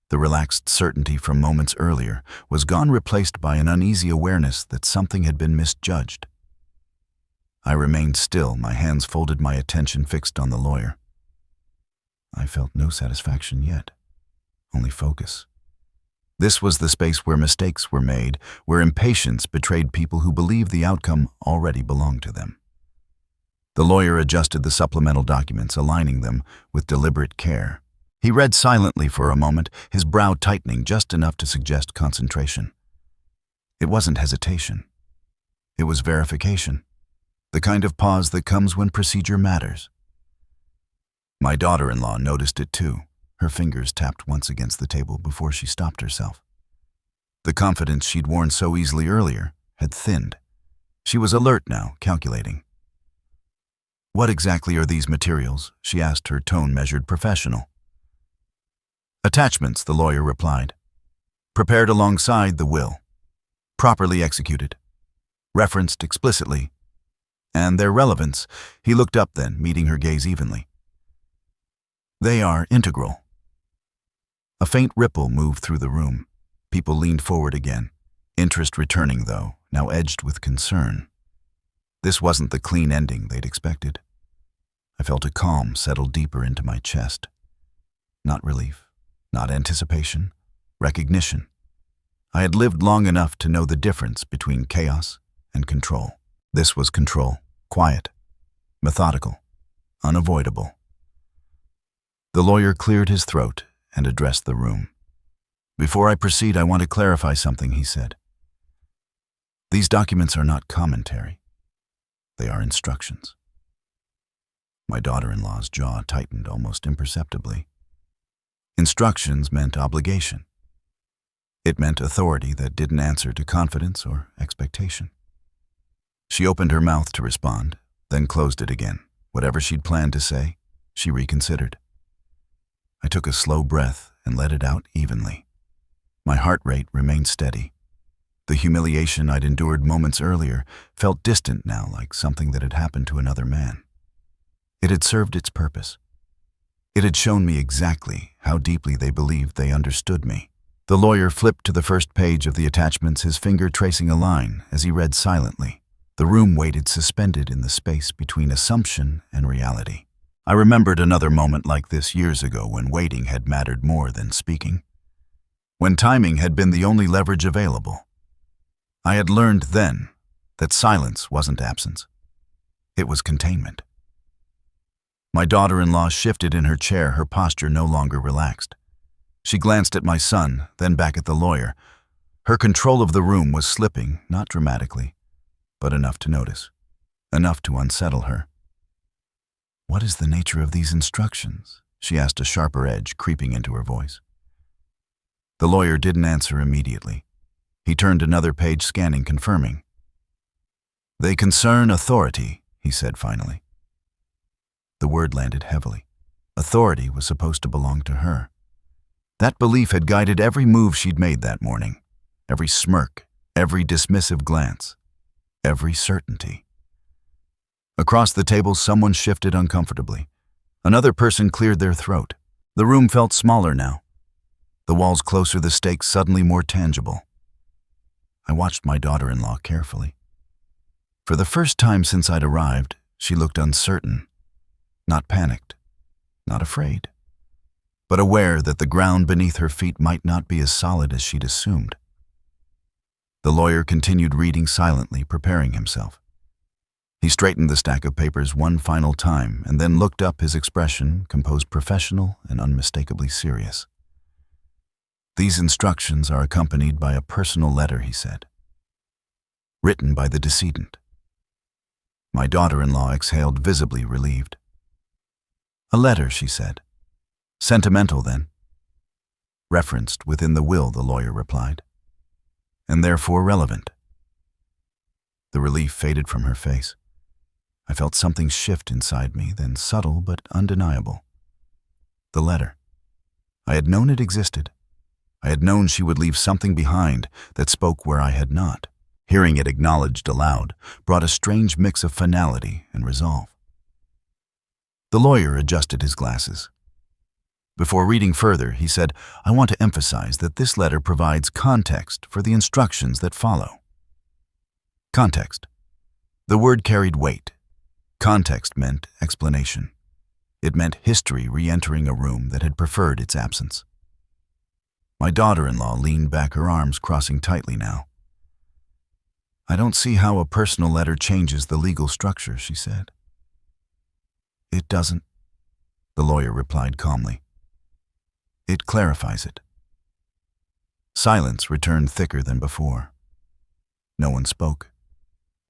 The relaxed certainty from moments earlier was gone, replaced by an uneasy awareness that something had been misjudged. I remained still, my hands folded, my attention fixed on the lawyer. I felt no satisfaction yet, only focus. This was the space where mistakes were made, where impatience betrayed people who believed the outcome already belonged to them. The lawyer adjusted the supplemental documents, aligning them with deliberate care. He read silently for a moment, his brow tightening just enough to suggest concentration. It wasn't hesitation. It was verification, the kind of pause that comes when procedure matters. My daughter-in-law noticed it too. Her fingers tapped once against the table before she stopped herself. The confidence she'd worn so easily earlier had thinned. She was alert now, calculating. "What exactly are these materials?" she asked, her tone measured, professional. "Attachments," the lawyer replied. "Prepared alongside the will. Properly executed. Referenced explicitly. And their relevance," he looked up then, meeting her gaze evenly. "They are integral." A faint ripple moved through the room. People leaned forward again, interest returning though, now edged with concern. This wasn't the clean ending they'd expected. I felt a calm settle deeper into my chest. Not relief, not anticipation, recognition. I had lived long enough to know the difference between chaos and control. This was control, quiet, methodical, unavoidable. The lawyer cleared his throat and addressed the room. Before I proceed, I want to clarify something, he said. These documents are not commentary. They are instructions. My daughter-in-law's jaw tightened almost imperceptibly. Instructions meant obligation. It meant authority that didn't answer to confidence or expectation. She opened her mouth to respond, then closed it again. Whatever she'd planned to say, she reconsidered. I took a slow breath and let it out evenly. My heart rate remained steady. The humiliation I'd endured moments earlier felt distant now, like something that had happened to another man. It had served its purpose. It had shown me exactly how deeply they believed they understood me. The lawyer flipped to the first page of the attachments, his finger tracing a line as he read silently. The room waited suspended in the space between assumption and reality. I remembered another moment like this years ago when waiting had mattered more than speaking. When timing had been the only leverage available. I had learned then that silence wasn't absence. It was containment. My daughter-in-law shifted in her chair, her posture no longer relaxed. She glanced at my son, then back at the lawyer. Her control of the room was slipping, not dramatically, but enough to notice, enough to unsettle her. "What is the nature of these instructions?" she asked, a sharper edge creeping into her voice. The lawyer didn't answer immediately. He turned another page, scanning, confirming. "They concern authority," he said finally. The word landed heavily. Authority was supposed to belong to her. That belief had guided every move she'd made that morning, every smirk, every dismissive glance, every certainty. Across the table, someone shifted uncomfortably. Another person cleared their throat. The room felt smaller now. The walls closer, the stakes suddenly more tangible. I watched my daughter-in-law carefully. For the first time since I'd arrived, she looked uncertain, not panicked, not afraid, but aware that the ground beneath her feet might not be as solid as she'd assumed. The lawyer continued reading silently, preparing himself. He straightened the stack of papers one final time and then looked up, his expression composed, professional, and unmistakably serious. "These instructions are accompanied by a personal letter," he said, "written by the decedent." My daughter-in-law exhaled, visibly relieved. "A letter," she said. "Sentimental, then?" "Referenced within the will," the lawyer replied, "and therefore relevant." The relief faded from her face. I felt something shift inside me, then subtle but undeniable. The letter. I had known it existed. I had known she would leave something behind that spoke where I had not. Hearing it acknowledged aloud brought a strange mix of finality and resolve. The lawyer adjusted his glasses. Before reading further, he said, "I want to emphasize that this letter provides context for the instructions that follow." Context. The word carried weight. Context meant explanation. It meant history re-entering a room that had preferred its absence. My daughter-in-law leaned back, her arms crossing tightly now. "I don't see how a personal letter changes the legal structure," she said. "It doesn't," the lawyer replied calmly. "It clarifies it." Silence returned, thicker than before. No one spoke.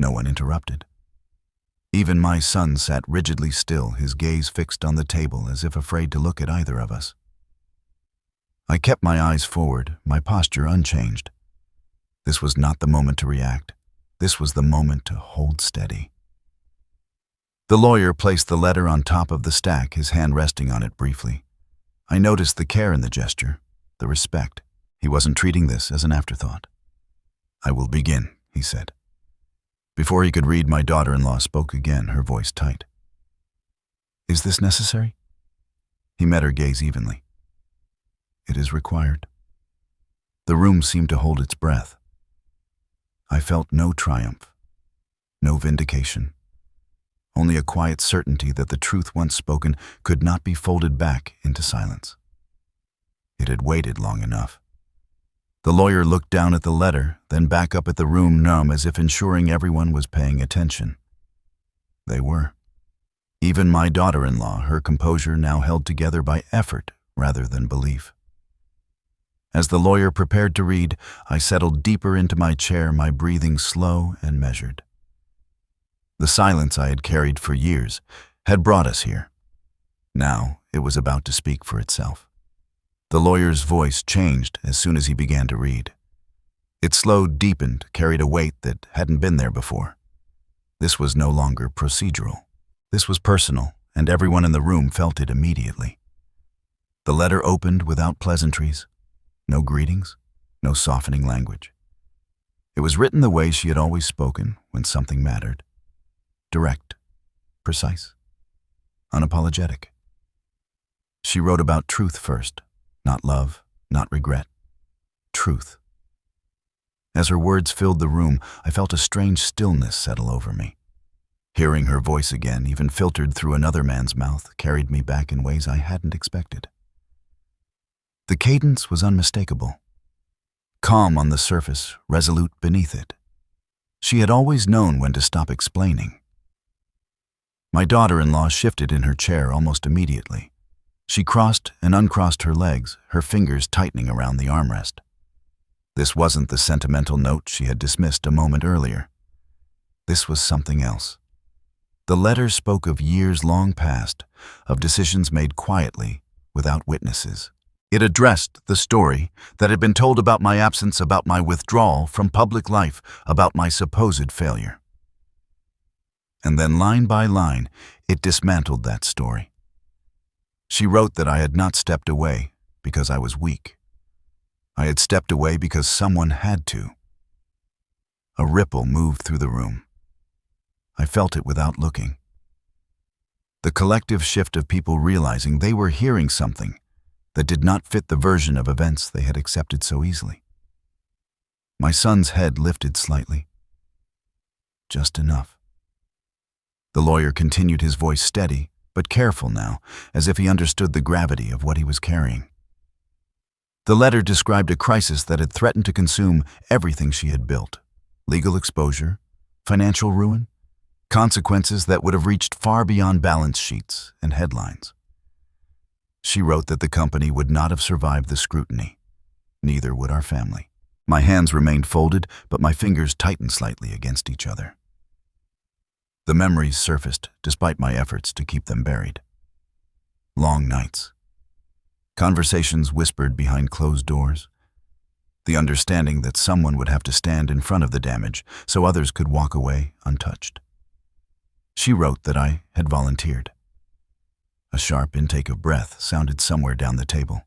No one interrupted. Even my son sat rigidly still, his gaze fixed on the table as if afraid to look at either of us. I kept my eyes forward, my posture unchanged. This was not the moment to react. This was the moment to hold steady. The lawyer placed the letter on top of the stack, his hand resting on it briefly. I noticed the care in the gesture, the respect. He wasn't treating this as an afterthought. "I will begin," he said. Before he could read, my daughter-in-law spoke again, her voice tight. "Is this necessary?" He met her gaze evenly. "It is required." The room seemed to hold its breath. I felt no triumph, no vindication, only a quiet certainty that the truth once spoken could not be folded back into silence. It had waited long enough. The lawyer looked down at the letter, then back up at the room, numb, as if ensuring everyone was paying attention. They were. Even my daughter-in-law, her composure now held together by effort rather than belief. As the lawyer prepared to read, I settled deeper into my chair, my breathing slow and measured. The silence I had carried for years had brought us here. Now it was about to speak for itself. The lawyer's voice changed as soon as he began to read. It slowed, deepened, carried a weight that hadn't been there before. This was no longer procedural. This was personal, and everyone in the room felt it immediately. The letter opened without pleasantries, no greetings, no softening language. It was written the way she had always spoken when something mattered. Direct, precise, unapologetic. She wrote about truth first, not love, not regret. Truth. As her words filled the room, I felt a strange stillness settle over me. Hearing her voice again, even filtered through another man's mouth, carried me back in ways I hadn't expected. The cadence was unmistakable. Calm on the surface, resolute beneath it. She had always known when to stop explaining. My daughter-in-law shifted in her chair almost immediately. She crossed and uncrossed her legs, her fingers tightening around the armrest. This wasn't the sentimental note she had dismissed a moment earlier. This was something else. The letter spoke of years long past, of decisions made quietly, without witnesses. It addressed the story that had been told about my absence, about my withdrawal from public life, about my supposed failure. And then line by line, it dismantled that story. She wrote that I had not stepped away because I was weak. I had stepped away because someone had to. A ripple moved through the room. I felt it without looking. The collective shift of people realizing they were hearing something that did not fit the version of events they had accepted so easily. My son's head lifted slightly. Just enough. The lawyer continued, his voice steady, but careful now, as if he understood the gravity of what he was carrying. The letter described a crisis that had threatened to consume everything she had built. Legal exposure, financial ruin, consequences that would have reached far beyond balance sheets and headlines. She wrote that the company would not have survived the scrutiny. Neither would our family. My hands remained folded, but my fingers tightened slightly against each other. The memories surfaced despite my efforts to keep them buried. Long nights. Conversations whispered behind closed doors. The understanding that someone would have to stand in front of the damage so others could walk away untouched. She wrote that I had volunteered. A sharp intake of breath sounded somewhere down the table.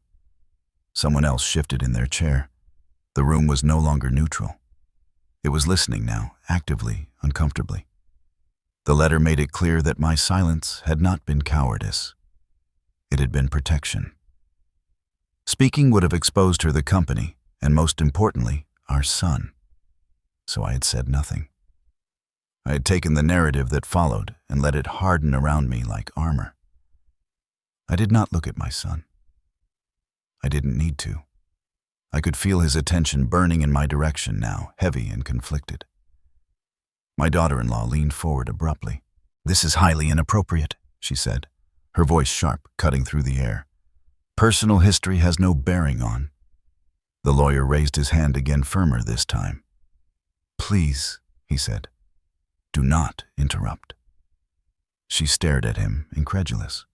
Someone else shifted in their chair. The room was no longer neutral. It was listening now, actively, uncomfortably. The letter made it clear that my silence had not been cowardice. It had been protection. Speaking would have exposed her, the company, and most importantly, our son. So I had said nothing. I had taken the narrative that followed and let it harden around me like armor. I did not look at my son. I didn't need to. I could feel his attention burning in my direction now, heavy and conflicted. My daughter-in-law leaned forward abruptly. "This is highly inappropriate," she said, her voice sharp, cutting through the air. "Personal history has no bearing on." The lawyer raised his hand again, firmer this time. "Please," he said, "do not interrupt." She stared at him, incredulous.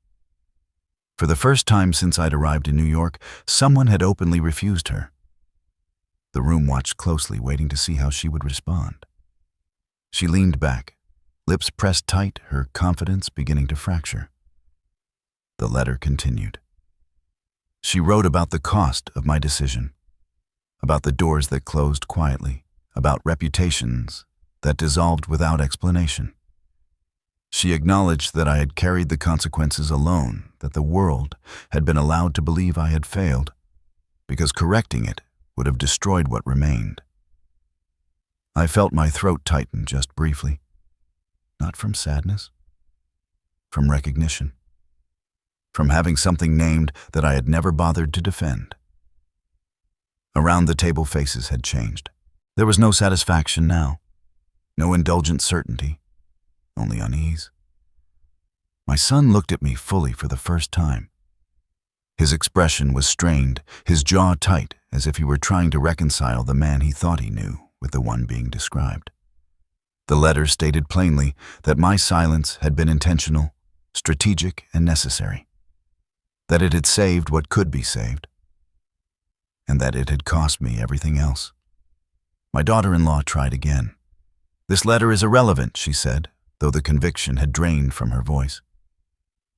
For the first time since I'd arrived in New York, someone had openly refused her. The room watched closely, waiting to see how she would respond. She leaned back, lips pressed tight, her confidence beginning to fracture. The letter continued. She wrote about the cost of my decision, about the doors that closed quietly, about reputations that dissolved without explanation. She acknowledged that I had carried the consequences alone, that the world had been allowed to believe I had failed, because correcting it would have destroyed what remained. I felt my throat tighten just briefly, not from sadness, from recognition, from having something named that I had never bothered to defend. Around the table, faces had changed. There was no satisfaction now, no indulgent certainty, only unease. My son looked at me fully for the first time. His expression was strained, his jaw tight, as if he were trying to reconcile the man he thought he knew with the one being described. The letter stated plainly that my silence had been intentional, strategic, and necessary, that it had saved what could be saved, and that it had cost me everything else. My daughter-in-law tried again. "This letter is irrelevant," she said, though the conviction had drained from her voice.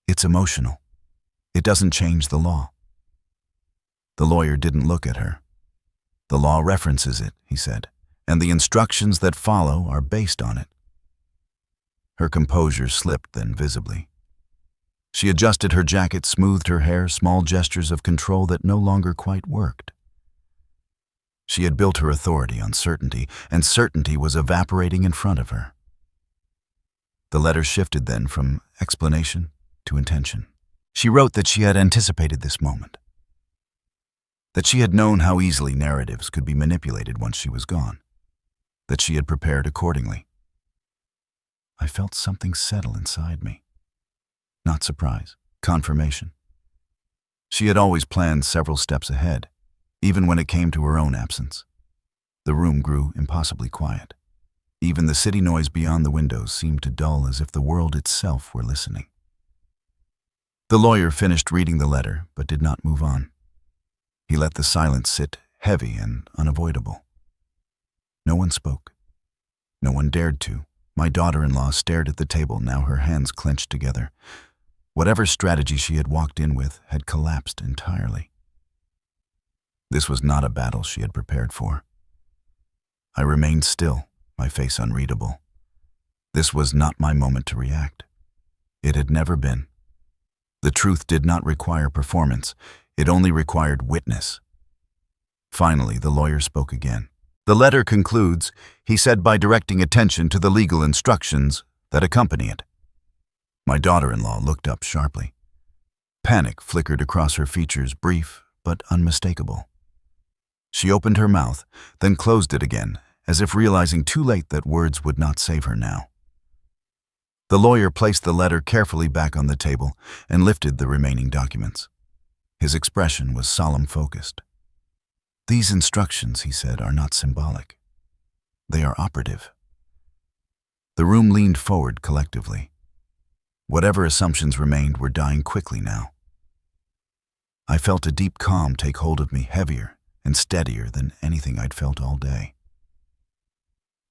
"It's emotional. It doesn't change the law." The lawyer didn't look at her. "The law references it," he said, "and the instructions that follow are based on it." Her composure slipped then visibly. She adjusted her jacket, smoothed her hair, small gestures of control that no longer quite worked. She had built her authority on certainty, and certainty was evaporating in front of her. The letter shifted then from explanation to intention. She wrote that she had anticipated this moment, that she had known how easily narratives could be manipulated once she was gone, that she had prepared accordingly. I felt something settle inside me. Not surprise, confirmation. She had always planned several steps ahead, even when it came to her own absence. The room grew impossibly quiet. Even the city noise beyond the windows seemed to dull, as if the world itself were listening. The lawyer finished reading the letter, but did not move on. He let the silence sit heavy and unavoidable. No one spoke. No one dared to. My daughter-in-law stared at the table, now her hands clenched together. Whatever strategy she had walked in with had collapsed entirely. This was not a battle she had prepared for. I remained still, my face unreadable. This was not my moment to react. It had never been. The truth did not require performance. It only required witness. Finally, the lawyer spoke again. "The letter concludes," he said, "by directing attention to the legal instructions that accompany it." My daughter-in-law looked up sharply. Panic flickered across her features, brief but unmistakable. She opened her mouth, then closed it again, as if realizing too late that words would not save her now. The lawyer placed the letter carefully back on the table and lifted the remaining documents. His expression was solemn, focused. "These instructions," he said, "are not symbolic. They are operative." The room leaned forward collectively. Whatever assumptions remained were dying quickly now. I felt a deep calm take hold of me, heavier and steadier than anything I'd felt all day.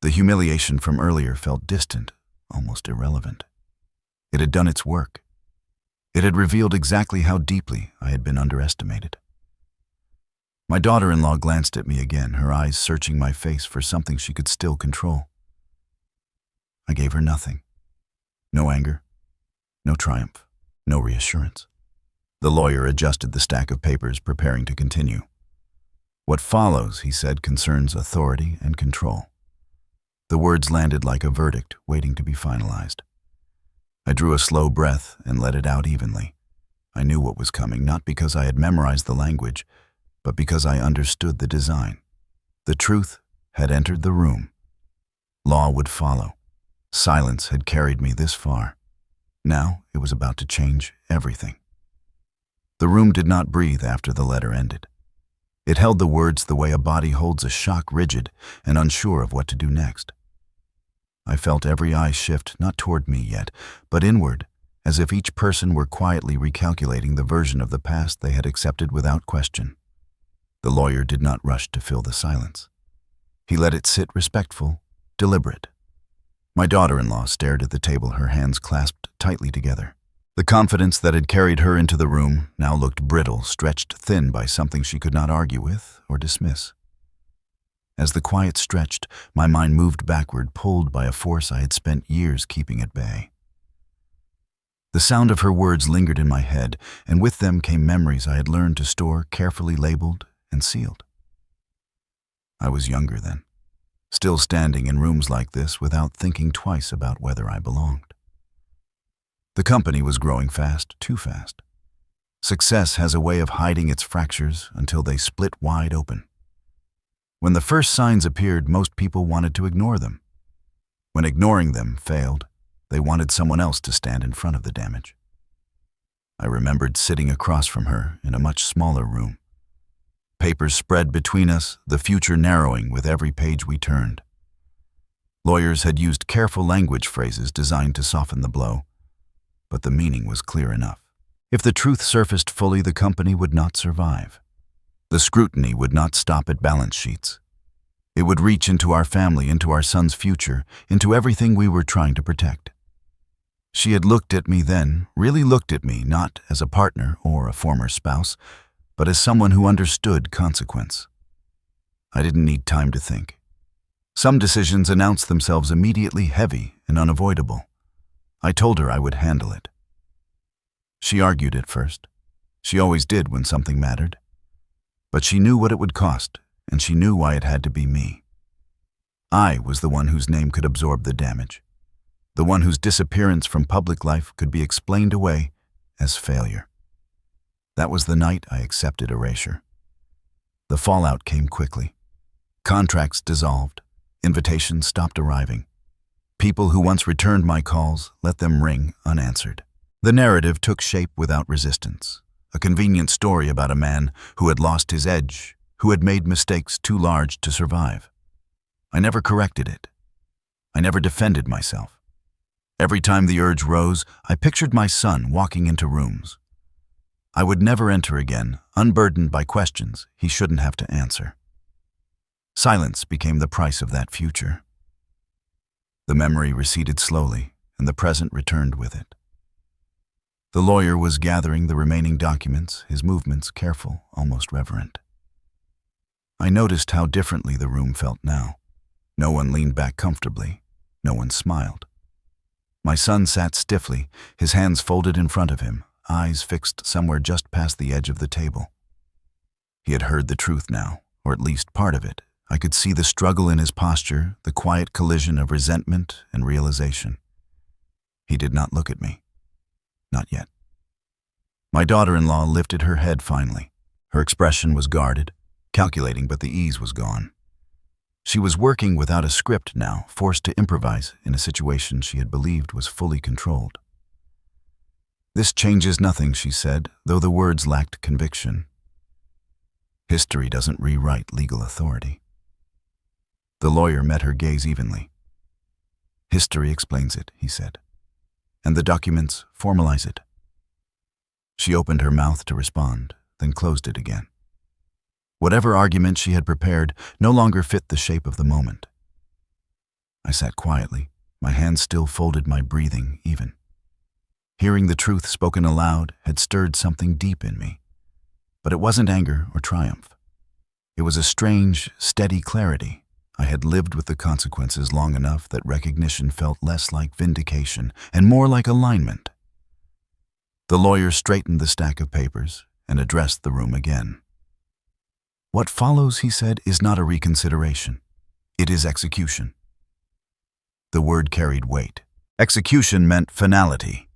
The humiliation from earlier felt distant, almost irrelevant. It had done its work. It had revealed exactly how deeply I had been underestimated. My daughter-in-law glanced at me again, her eyes searching my face for something she could still control. I gave her nothing. No anger, no triumph, no reassurance. The lawyer adjusted the stack of papers, preparing to continue. "What follows," he said, "concerns authority and control." The words landed like a verdict waiting to be finalized. I drew a slow breath and let it out evenly. I knew what was coming, not because I had memorized the language, but because I understood the design. The truth had entered the room. Law would follow. Silence had carried me this far. Now it was about to change everything. The room did not breathe after the letter ended. It held the words the way a body holds a shock, rigid and unsure of what to do next. I felt every eye shift, not toward me yet, but inward, as if each person were quietly recalculating the version of the past they had accepted without question. The lawyer did not rush to fill the silence. He let it sit respectful, deliberate. My daughter-in-law stared at the table, her hands clasped tightly together. The confidence that had carried her into the room now looked brittle, stretched thin by something she could not argue with or dismiss. As the quiet stretched, my mind moved backward, pulled by a force I had spent years keeping at bay. The sound of her words lingered in my head, and with them came memories I had learned to store, carefully labeled and sealed. I was younger then, still standing in rooms like this without thinking twice about whether I belonged. The company was growing fast, too fast. Success has a way of hiding its fractures until they split wide open. When the first signs appeared, most people wanted to ignore them. When ignoring them failed, they wanted someone else to stand in front of the damage. I remembered sitting across from her in a much smaller room. Papers spread between us, the future narrowing with every page we turned. Lawyers had used careful language phrases designed to soften the blow, but the meaning was clear enough. If the truth surfaced fully, the company would not survive. The scrutiny would not stop at balance sheets. It would reach into our family, into our son's future, into everything we were trying to protect. She had looked at me then, really looked at me, not as a partner or a former spouse, but as someone who understood consequence. I didn't need time to think. Some decisions announced themselves immediately, heavy and unavoidable. I told her I would handle it. She argued at first. She always did when something mattered. But she knew what it would cost, and she knew why it had to be me. I was the one whose name could absorb the damage, the one whose disappearance from public life could be explained away as failure. That was the night I accepted erasure. The fallout came quickly. Contracts dissolved. Invitations stopped arriving. People who once returned my calls, let them ring unanswered. The narrative took shape without resistance. A convenient story about a man who had lost his edge, who had made mistakes too large to survive. I never corrected it. I never defended myself. Every time the urge rose, I pictured my son walking into rooms. I would never enter again, unburdened by questions he shouldn't have to answer. Silence became the price of that future. The memory receded slowly, and the present returned with it. The lawyer was gathering the remaining documents, his movements careful, almost reverent. I noticed how differently the room felt now. No one leaned back comfortably. No one smiled. My son sat stiffly, his hands folded in front of him, eyes fixed somewhere just past the edge of the table. He had heard the truth now, or at least part of it. I could see the struggle in his posture, the quiet collision of resentment and realization. He did not look at me. Not yet. My daughter-in-law lifted her head finally. Her expression was guarded, calculating, but the ease was gone. She was working without a script now, forced to improvise in a situation she had believed was fully controlled. "This changes nothing," she said, though the words lacked conviction. "History doesn't rewrite legal authority." The lawyer met her gaze evenly. "History explains it," he said, "and the documents formalize it." She opened her mouth to respond, then closed it again. Whatever argument she had prepared no longer fit the shape of the moment. I sat quietly, my hands still folded, my breathing even. Hearing the truth spoken aloud had stirred something deep in me. But it wasn't anger or triumph. It was a strange, steady clarity. I had lived with the consequences long enough that recognition felt less like vindication and more like alignment. The lawyer straightened the stack of papers and addressed the room again. "What follows," he said, "is not a reconsideration. It is execution." The word carried weight. Execution meant finality.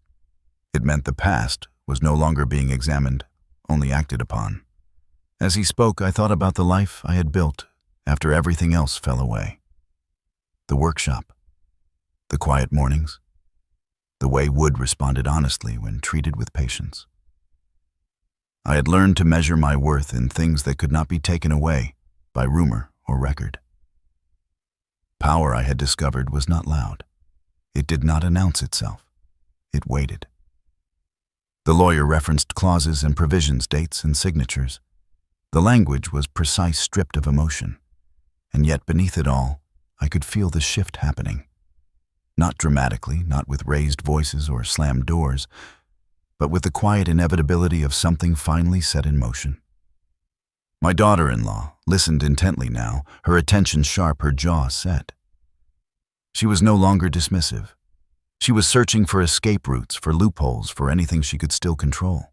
It meant the past was no longer being examined, only acted upon. As he spoke, I thought about the life I had built after everything else fell away. The workshop, the quiet mornings, the way Wood responded honestly when treated with patience. I had learned to measure my worth in things that could not be taken away by rumor or record. Power, I had discovered, was not loud. It did not announce itself. It waited. The lawyer referenced clauses and provisions, dates and signatures. The language was precise, stripped of emotion. And yet beneath it all, I could feel the shift happening. Not dramatically, not with raised voices or slammed doors, but with the quiet inevitability of something finally set in motion. My daughter-in-law listened intently now, her attention sharp, her jaw set. She was no longer dismissive. She was searching for escape routes, for loopholes, for anything she could still control.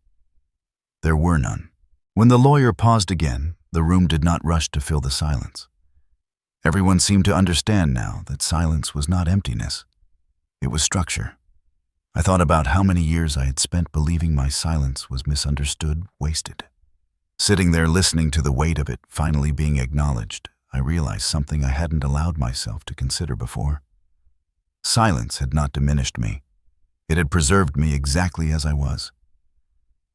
There were none. When the lawyer paused again, the room did not rush to fill the silence. Everyone seemed to understand now that silence was not emptiness. It was structure. I thought about how many years I had spent believing my silence was misunderstood, wasted. Sitting there listening to the weight of it finally being acknowledged, I realized something I hadn't allowed myself to consider before. Silence had not diminished me. It had preserved me exactly as I was.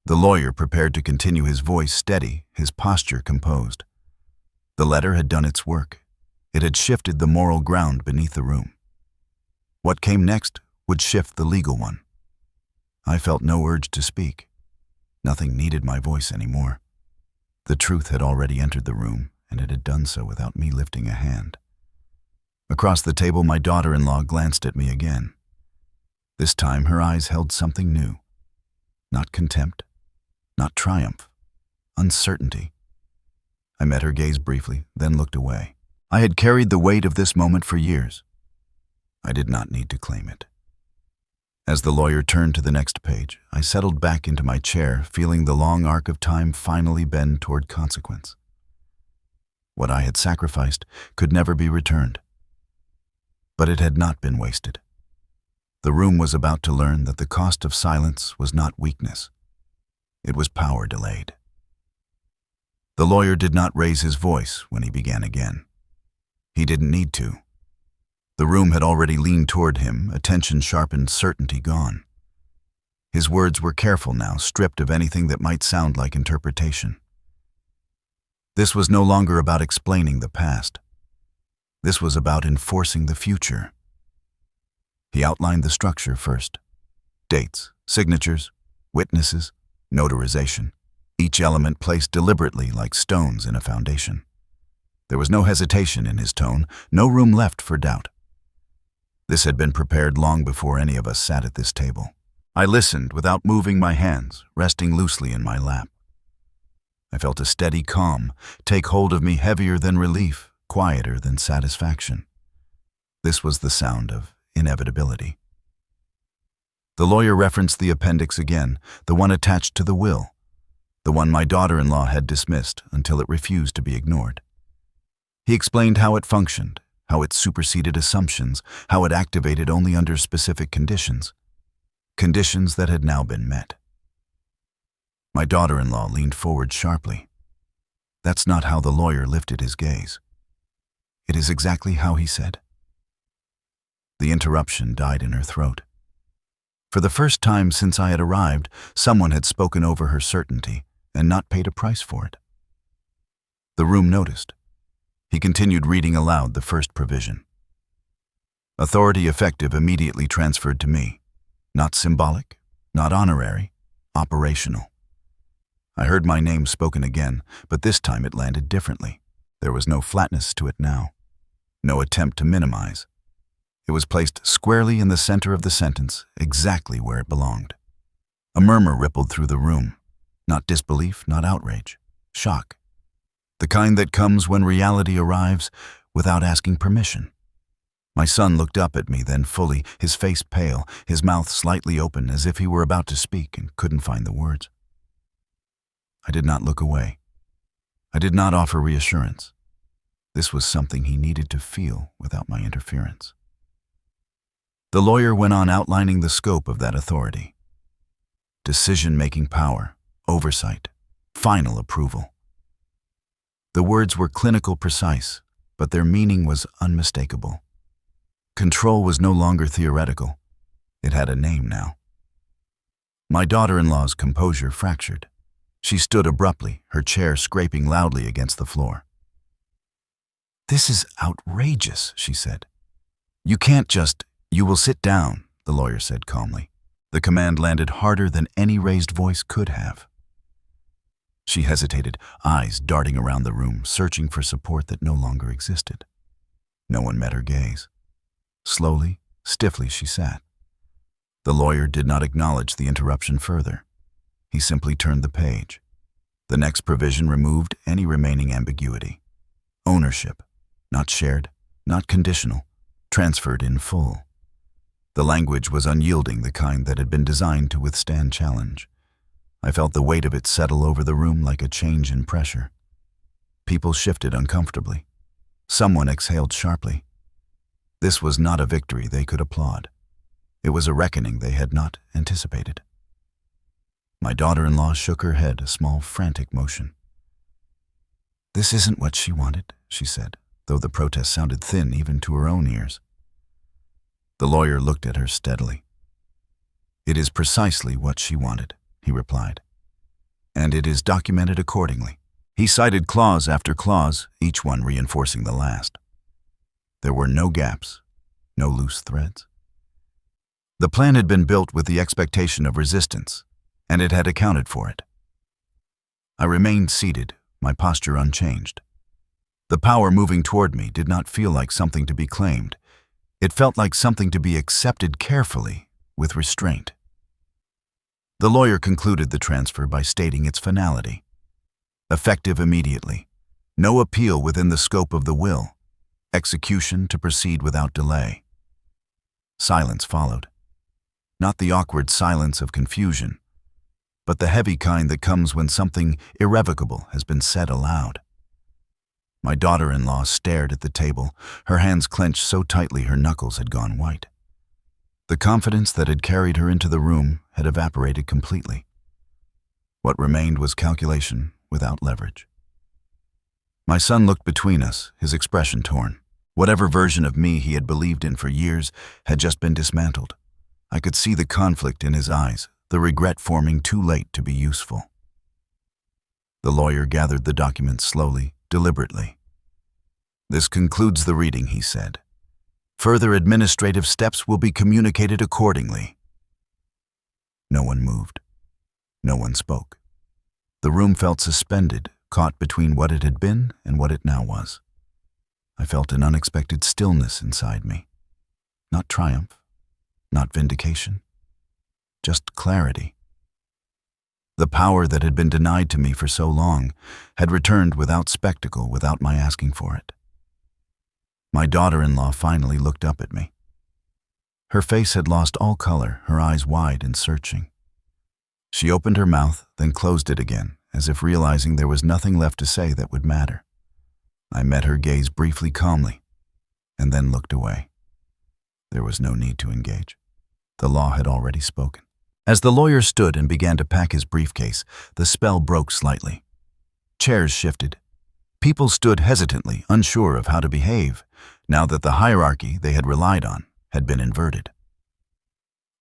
The lawyer prepared to continue, his voice steady, his posture composed. The letter had done its work. It had shifted the moral ground beneath the room. What came next would shift the legal one. I felt no urge to speak. Nothing needed my voice anymore. The truth had already entered the room, and it had done so without me lifting a hand. Across the table, my daughter-in-law glanced at me again. This time, her eyes held something new. Not contempt, not triumph, uncertainty. I met her gaze briefly, then looked away. I had carried the weight of this moment for years. I did not need to claim it. As the lawyer turned to the next page, I settled back into my chair, feeling the long arc of time finally bend toward consequence. What I had sacrificed could never be returned. But it had not been wasted. The room was about to learn that the cost of silence was not weakness. It was power delayed. The lawyer did not raise his voice when he began again. He didn't need to. The room had already leaned toward him, attention sharpened, certainty gone. His words were careful now, stripped of anything that might sound like interpretation. This was no longer about explaining the past. This was about enforcing the future. He outlined the structure first. Dates, signatures, witnesses, notarization. Each element placed deliberately like stones in a foundation. There was no hesitation in his tone, no room left for doubt. This had been prepared long before any of us sat at this table. I listened without moving my hands, resting loosely in my lap. I felt a steady calm take hold of me, heavier than relief, quieter than satisfaction. This was the sound of inevitability. The lawyer referenced the appendix again, the one attached to the will, the one my daughter-in-law had dismissed until it refused to be ignored. He explained how it functioned, how it superseded assumptions, how it activated only under specific conditions. Conditions that had now been met. My daughter-in-law leaned forward sharply. That's not how the lawyer lifted his gaze. It is exactly how he said. The interruption died in her throat. For the first time since I had arrived, someone had spoken over her certainty and not paid a price for it. The room noticed. He continued reading aloud the first provision. Authority effective immediately transferred to me. Not symbolic, not honorary, operational. I heard my name spoken again, but this time it landed differently. There was no flatness to it now, no attempt to minimize. It was placed squarely in the center of the sentence, exactly where it belonged. A murmur rippled through the room. Not disbelief, not outrage. Shock. The kind that comes when reality arrives without asking permission. My son looked up at me then fully, his face pale, his mouth slightly open as if he were about to speak and couldn't find the words. I did not look away. I did not offer reassurance. This was something he needed to feel without my interference. The lawyer went on outlining the scope of that authority. Decision-making power, oversight, final approval. The words were clinical precise, but their meaning was unmistakable. Control was no longer theoretical. It had a name now. My daughter-in-law's composure fractured. She stood abruptly, her chair scraping loudly against the floor. "This is outrageous," she said. "You can't just—" "You will sit down," the lawyer said calmly. The command landed harder than any raised voice could have. She hesitated, eyes darting around the room, searching for support that no longer existed. No one met her gaze. Slowly, stiffly she sat. The lawyer did not acknowledge the interruption further. He simply turned the page. The next provision removed any remaining ambiguity. Ownership, not shared, not conditional, transferred in full. The language was unyielding, the kind that had been designed to withstand challenge. I felt the weight of it settle over the room like a change in pressure. People shifted uncomfortably. Someone exhaled sharply. This was not a victory they could applaud. It was a reckoning they had not anticipated. My daughter-in-law shook her head, a small, frantic motion. "This isn't what she wanted," she said, though the protest sounded thin even to her own ears. The lawyer looked at her steadily. "It is precisely what she wanted," he replied. and it is documented accordingly. He cited clause after clause, each one reinforcing the last. There were no gaps, no loose threads. The plan had been built with the expectation of resistance, and it had accounted for it. I remained seated, my posture unchanged. The power moving toward me did not feel like something to be claimed. It felt like something to be accepted carefully, with restraint. The lawyer concluded the transfer by stating its finality. Effective immediately. No appeal within the scope of the will. Execution to proceed without delay. Silence followed. Not the awkward silence of confusion, but the heavy kind that comes when something irrevocable has been said aloud. My daughter-in-law stared at the table, her hands clenched so tightly her knuckles had gone white. The confidence that had carried her into the room had evaporated completely. What remained was calculation without leverage. My son looked between us, his expression torn. Whatever version of me he had believed in for years had just been dismantled. I could see the conflict in his eyes, the regret forming too late to be useful. The lawyer gathered the documents slowly, deliberately. "This concludes the reading," he said. "Further administrative steps will be communicated accordingly." No one moved. No one spoke. The room felt suspended, caught between what it had been and what it now was. I felt an unexpected stillness inside me. Not triumph, not vindication, just clarity. The power that had been denied to me for so long had returned without spectacle, without my asking for it. My daughter-in-law finally looked up at me. Her face had lost all color, her eyes wide and searching. She opened her mouth, then closed it again, as if realizing there was nothing left to say that would matter. I met her gaze briefly calmly, and then looked away. There was no need to engage. The law had already spoken. As the lawyer stood and began to pack his briefcase, the spell broke slightly. Chairs shifted. People stood hesitantly, unsure of how to behave, now that the hierarchy they had relied on had been inverted.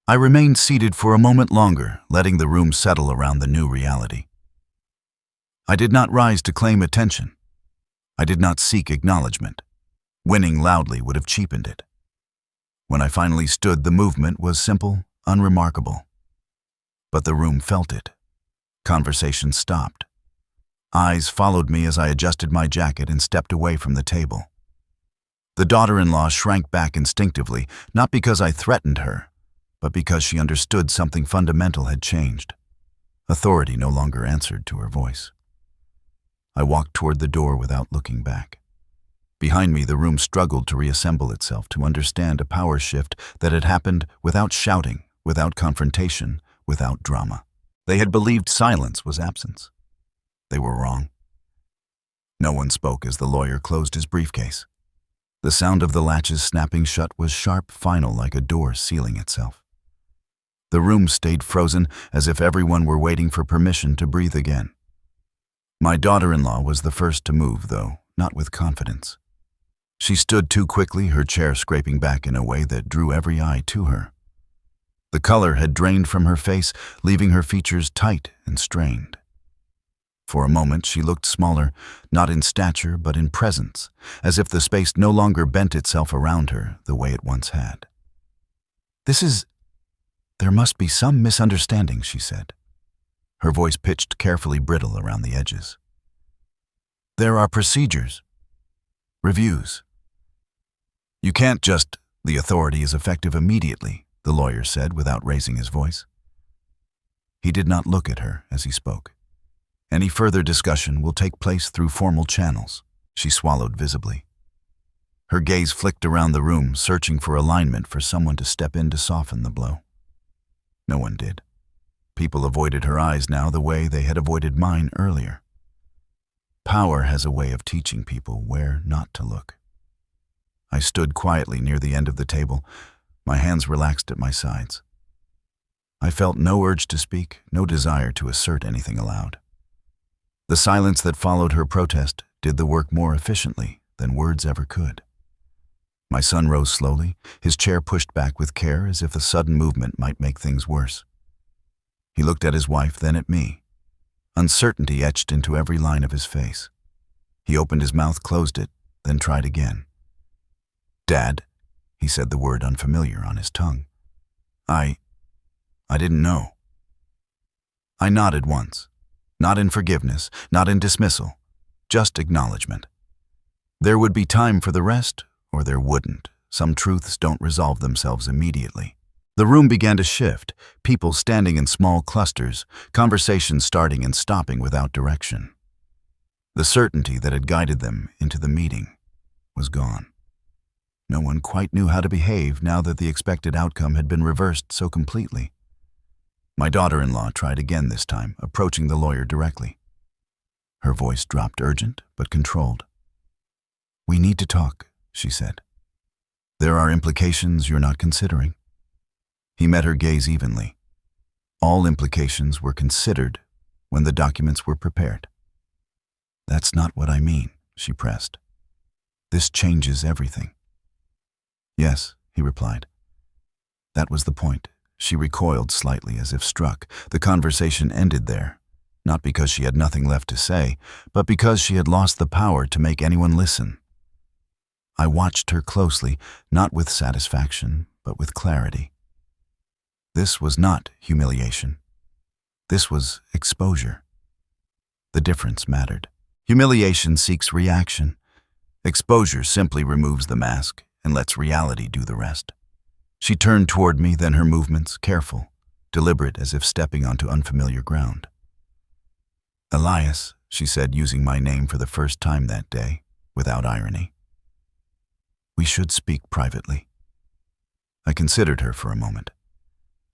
I remained seated for a moment longer, letting the room settle around the new reality. I did not rise to claim attention. I did not seek acknowledgement. Winning loudly would have cheapened it. When I finally stood, the movement was simple, unremarkable. But the room felt it. Conversation stopped. Eyes followed me as I adjusted my jacket and stepped away from the table. The daughter-in-law shrank back instinctively, not because I threatened her, but because she understood something fundamental had changed. Authority no longer answered to her voice. I walked toward the door without looking back. Behind me, the room struggled to reassemble itself, to understand a power shift that had happened without shouting, without confrontation, without drama. They had believed silence was absence. They were wrong. No one spoke as the lawyer closed his briefcase. The sound of the latches snapping shut was sharp, final, like a door sealing itself. The room stayed frozen, as if everyone were waiting for permission to breathe again. My daughter-in-law was the first to move, though not with confidence. She stood too quickly, her chair scraping back in a way that drew every eye to her. The color had drained from her face, leaving her features tight and strained. For a moment she looked smaller, not in stature but in presence, as if the space no longer bent itself around her the way it once had. "There must be some misunderstanding," she said. Her voice pitched carefully brittle around the edges. "There are procedures. Reviews. You can't just, the authority is effective immediately," the lawyer said without raising his voice. He did not look at her as he spoke. "Any further discussion will take place through formal channels." She swallowed visibly. Her gaze flicked around the room, searching for alignment, for someone to step in to soften the blow. No one did. People avoided her eyes now the way they had avoided mine earlier. Power has a way of teaching people where not to look. I stood quietly near the end of the table, my hands relaxed at my sides. I felt no urge to speak, no desire to assert anything aloud. The silence that followed her protest did the work more efficiently than words ever could. My son rose slowly, his chair pushed back with care as if a sudden movement might make things worse. He looked at his wife, then at me. Uncertainty etched into every line of his face. He opened his mouth, closed it, then tried again. "Dad," he said, the word unfamiliar on his tongue. I didn't know." I nodded once. Not in forgiveness, not in dismissal, just acknowledgement. There would be time for the rest, or there wouldn't. Some truths don't resolve themselves immediately. The room began to shift, people standing in small clusters, conversations starting and stopping without direction. The certainty that had guided them into the meeting was gone. No one quite knew how to behave now that the expected outcome had been reversed so completely. My daughter-in-law tried again this time, approaching the lawyer directly. Her voice dropped, urgent but controlled. "We need to talk," she said. "There are implications you're not considering." He met her gaze evenly. All implications were considered when the documents were prepared. "That's not what I mean," she pressed. "This changes everything." "Yes," he replied. That was the point. She recoiled slightly, as if struck. The conversation ended there, not because she had nothing left to say, but because she had lost the power to make anyone listen. I watched her closely, not with satisfaction, but with clarity. This was not humiliation. This was exposure. The difference mattered. Humiliation seeks reaction. Exposure simply removes the mask and lets reality do the rest. She turned toward me, then her movements careful, deliberate, as if stepping onto unfamiliar ground. "Elias," she said, using my name for the first time that day, without irony. "We should speak privately." I considered her for a moment.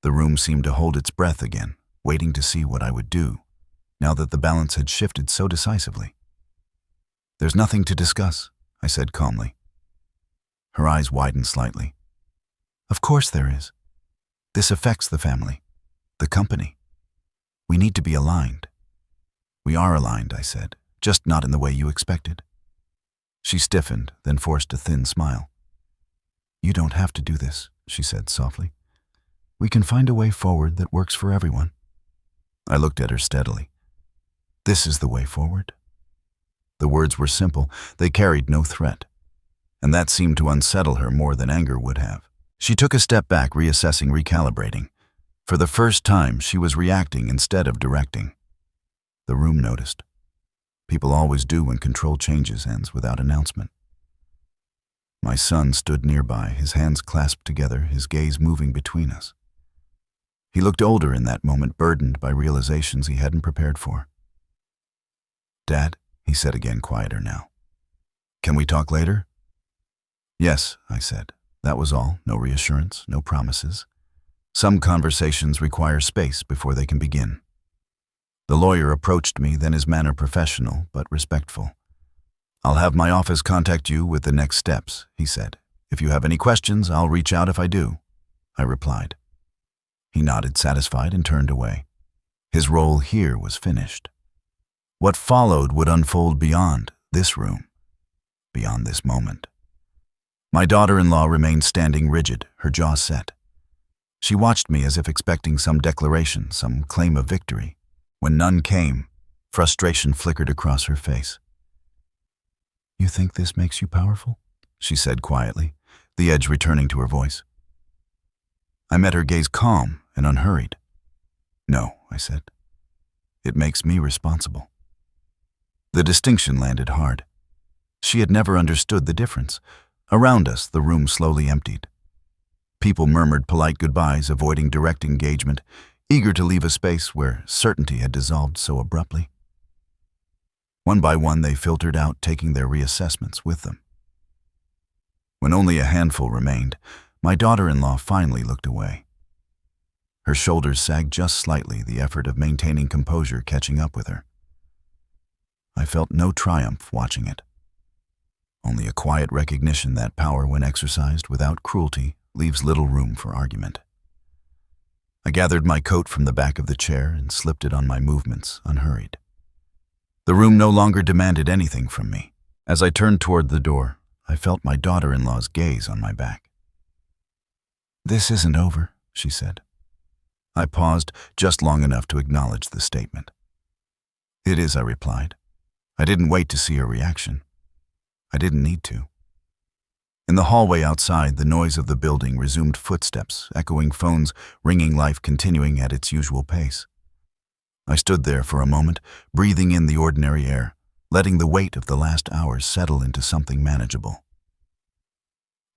The room seemed to hold its breath again, waiting to see what I would do, now that the balance had shifted so decisively. "There's nothing to discuss," I said calmly. Her eyes widened slightly. "Of course there is. This affects the family, the company. We need to be aligned." "We are aligned," I said, "just not in the way you expected." She stiffened, then forced a thin smile. "You don't have to do this," she said softly. "We can find a way forward that works for everyone." I looked at her steadily. "This is the way forward." The words were simple. They carried no threat. And that seemed to unsettle her more than anger would have. She took a step back, reassessing, recalibrating. For the first time, she was reacting instead of directing. The room noticed. People always do when control changes ends without announcement. My son stood nearby, his hands clasped together, his gaze moving between us. He looked older in that moment, burdened by realizations he hadn't prepared for. "Dad," he said again, quieter now. "Can we talk later?" "Yes," I said. That was all. No reassurance, no promises. Some conversations require space before they can begin. The lawyer approached me, then his manner professional but respectful. "I'll have my office contact you with the next steps," he said. "If you have any questions, I'll reach out if I do," I replied. He nodded, satisfied, and turned away. His role here was finished. What followed would unfold beyond this room, beyond this moment. My daughter-in-law remained standing rigid, her jaw set. She watched me as if expecting some declaration, some claim of victory. When none came, frustration flickered across her face. "You think this makes you powerful?" she said quietly, the edge returning to her voice. I met her gaze calm and unhurried. "No," I said. "It makes me responsible." The distinction landed hard. She had never understood the difference. Around us, the room slowly emptied. People murmured polite goodbyes, avoiding direct engagement, eager to leave a space where certainty had dissolved so abruptly. One by one, they filtered out, taking their reassessments with them. When only a handful remained, my daughter-in-law finally looked away. Her shoulders sagged just slightly, the effort of maintaining composure catching up with her. I felt no triumph watching it. Only a quiet recognition that power, when exercised without cruelty, leaves little room for argument. I gathered my coat from the back of the chair and slipped it on my movements, unhurried. The room no longer demanded anything from me. As I turned toward the door, I felt my daughter-in-law's gaze on my back. "This isn't over," she said. I paused just long enough to acknowledge the statement. It is, I replied. I didn't wait to see her reaction. I didn't need to. In the hallway outside, the noise of the building resumed footsteps, echoing phones, ringing, life continuing at its usual pace. I stood there for a moment, breathing in the ordinary air, letting the weight of the last hours settle into something manageable.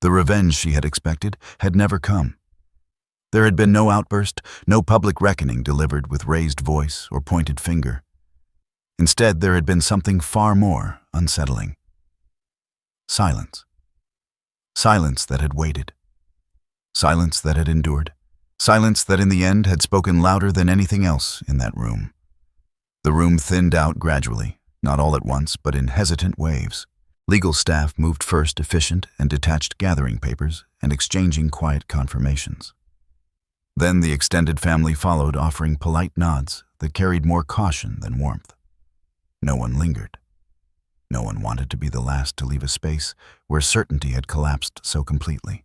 The revenge she had expected had never come. There had been no outburst, no public reckoning delivered with raised voice or pointed finger. Instead, there had been something far more unsettling. Silence. Silence that had waited. Silence that had endured. Silence that in the end had spoken louder than anything else in that room. The room thinned out gradually, not all at once, but in hesitant waves. Legal staff moved first, efficient and detached, gathering papers and exchanging quiet confirmations. Then the extended family followed, offering polite nods that carried more caution than warmth. No one lingered. No one wanted to be the last to leave a space where certainty had collapsed so completely.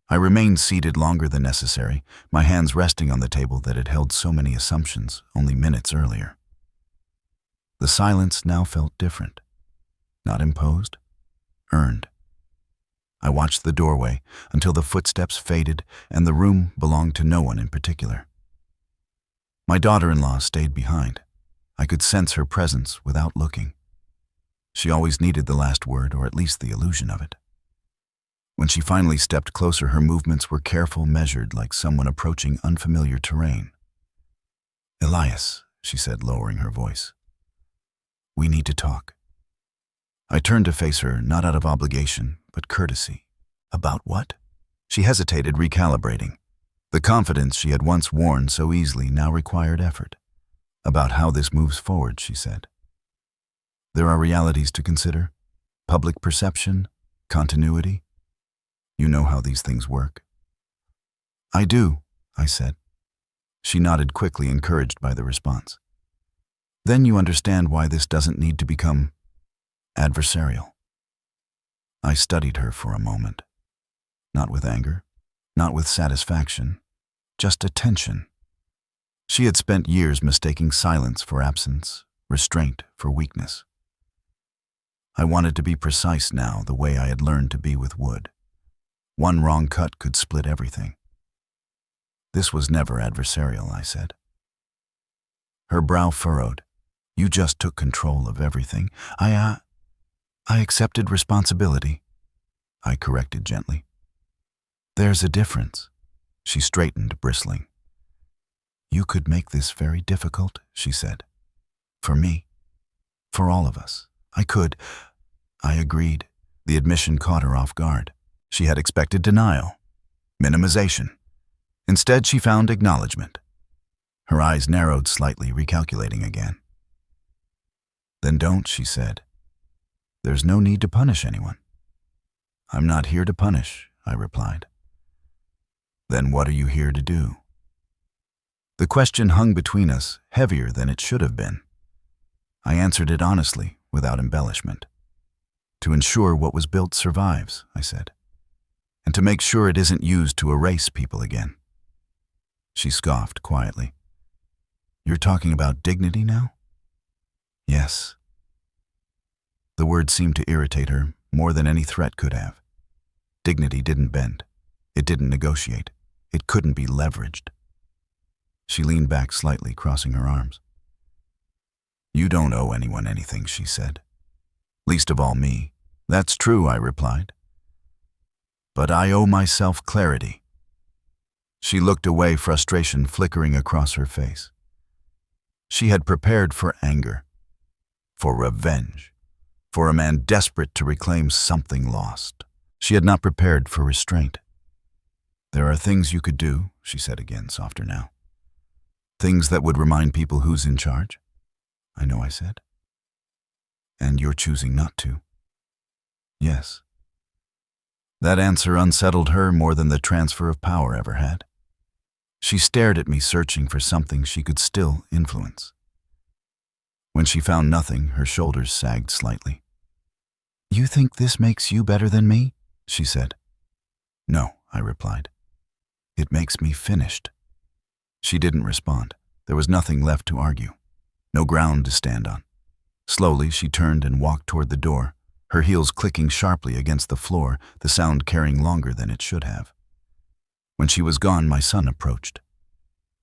I remained seated longer than necessary, my hands resting on the table that had held so many assumptions only minutes earlier. The silence now felt different. Not imposed, earned. I watched the doorway until the footsteps faded and the room belonged to no one in particular. My daughter-in-law stayed behind. I could sense her presence without looking. She always needed the last word, or at least the illusion of it. When she finally stepped closer, her movements were careful, measured, like someone approaching unfamiliar terrain. "Elias," she said, lowering her voice. "We need to talk." I turned to face her, not out of obligation, but courtesy. About what? She hesitated, recalibrating. The confidence she had once worn so easily now required effort. "About how this moves forward," she said. "There are realities to consider. Public perception, continuity. You know how these things work." "I do," I said. She nodded quickly, encouraged by the response. "Then you understand why this doesn't need to become adversarial." I studied her for a moment. Not with anger, not with satisfaction, just attention. She had spent years mistaking silence for absence, restraint for weakness. I wanted to be precise now, the way I had learned to be with wood. One wrong cut could split everything. "This was never adversarial," I said. Her brow furrowed. "You just took control of everything." I accepted responsibility," I corrected gently. "There's a difference." She straightened, bristling. "You could make this very difficult," she said. "For me. For all of us. I could." I agreed. The admission caught her off guard. She had expected denial, minimization. Instead, she found acknowledgement. Her eyes narrowed slightly, recalculating again. "Then don't," she said. "There's no need to punish anyone." "I'm not here to punish," I replied. "Then what are you here to do?" The question hung between us, heavier than it should have been. I answered it honestly, without embellishment. "To ensure what was built survives," I said, "and to make sure it isn't used to erase people again." She scoffed quietly. "You're talking about dignity now?" "Yes." The word seemed to irritate her more than any threat could have. Dignity didn't bend. It didn't negotiate. It couldn't be leveraged. She leaned back slightly, crossing her arms. "You don't owe anyone anything," she said. "Least of all me." "That's true," I replied. "But I owe myself clarity." She looked away, frustration flickering across her face. She had prepared for anger, for revenge, for a man desperate to reclaim something lost. She had not prepared for restraint. "There are things you could do," she said again, softer now. "Things that would remind people who's in charge." "I know," I said. "And you're choosing not to." "Yes." That answer unsettled her more than the transfer of power ever had. She stared at me, searching for something she could still influence. When she found nothing, her shoulders sagged slightly. "You think this makes you better than me?" she said. "No," I replied. "It makes me finished." She didn't respond. There was nothing left to argue. No ground to stand on. Slowly, she turned and walked toward the door, her heels clicking sharply against the floor, the sound carrying longer than it should have. When she was gone, my son approached.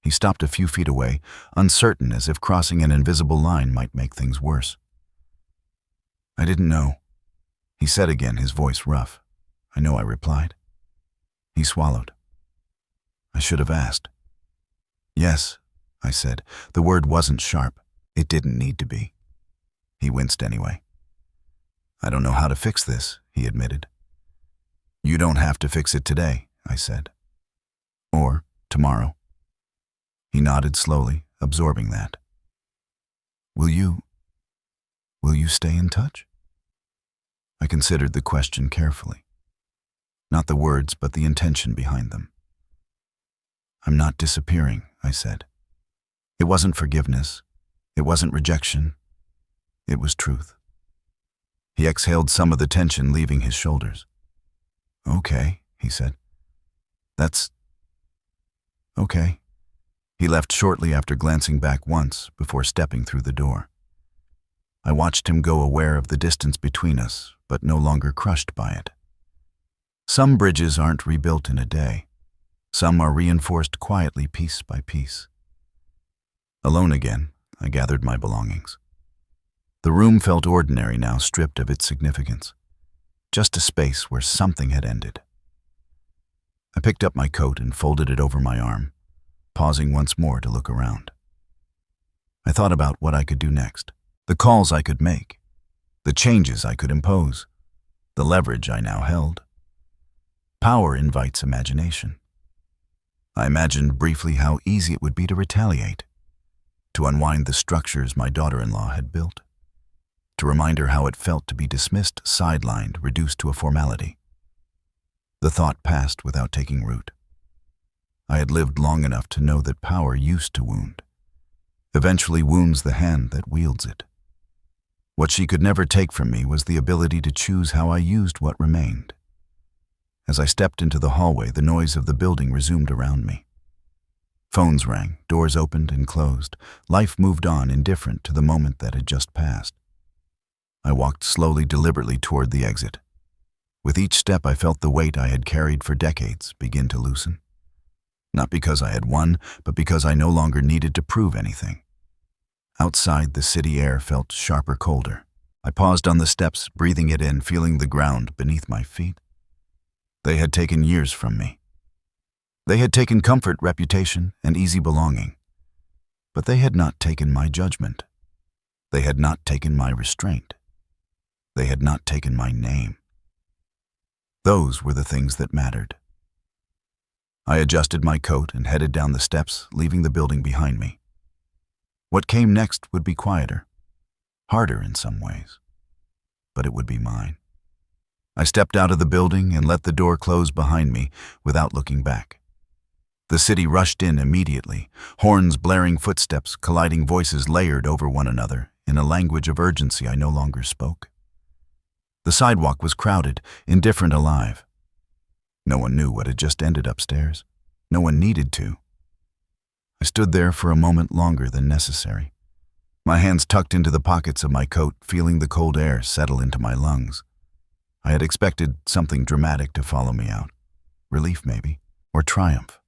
He stopped a few feet away, uncertain, as if crossing an invisible line might make things worse. "I didn't know," he said again, his voice rough. "I know," I replied. He swallowed. "I should have asked." "Yes," I said. The word wasn't sharp. It didn't need to be. He winced anyway. "I don't know how to fix this," he admitted. "You don't have to fix it today," I said. "Or tomorrow." He nodded slowly, absorbing that. Will you stay in touch?" I considered the question carefully. Not the words, but the intention behind them. "I'm not disappearing," I said. It wasn't forgiveness. It wasn't rejection. It was truth. He exhaled some of the tension, leaving his shoulders. "Okay," he said. "That's okay." He left shortly after glancing back once before stepping through the door. I watched him go, aware of the distance between us, but no longer crushed by it. Some bridges aren't rebuilt in a day. Some are reinforced quietly, piece by piece. Alone again, I gathered my belongings. The room felt ordinary now, stripped of its significance. Just a space where something had ended. I picked up my coat and folded it over my arm, pausing once more to look around. I thought about what I could do next, the calls I could make, the changes I could impose, the leverage I now held. Power invites imagination. I imagined briefly how easy it would be to retaliate, to unwind the structures my daughter-in-law had built, to remind her how it felt to be dismissed, sidelined, reduced to a formality. The thought passed without taking root. I had lived long enough to know that power used to wound, eventually wounds the hand that wields it. What she could never take from me was the ability to choose how I used what remained. As I stepped into the hallway, the noise of the building resumed around me. Phones rang, doors opened and closed. Life moved on, indifferent to the moment that had just passed. I walked slowly, deliberately toward the exit. With each step, I felt the weight I had carried for decades begin to loosen. Not because I had won, but because I no longer needed to prove anything. Outside, the city air felt sharper, colder. I paused on the steps, breathing it in, feeling the ground beneath my feet. They had taken years from me. They had taken comfort, reputation, and easy belonging. But they had not taken my judgment. They had not taken my restraint. They had not taken my name. Those were the things that mattered. I adjusted my coat and headed down the steps, leaving the building behind me. What came next would be quieter, harder in some ways, but it would be mine. I stepped out of the building and let the door close behind me without looking back. The city rushed in immediately, horns blaring, footsteps colliding, voices layered over one another in a language of urgency I no longer spoke. The sidewalk was crowded, indifferent, alive. No one knew what had just ended upstairs. No one needed to. I stood there for a moment longer than necessary, my hands tucked into the pockets of my coat, feeling the cold air settle into my lungs. I had expected something dramatic to follow me out. Relief, maybe, or triumph.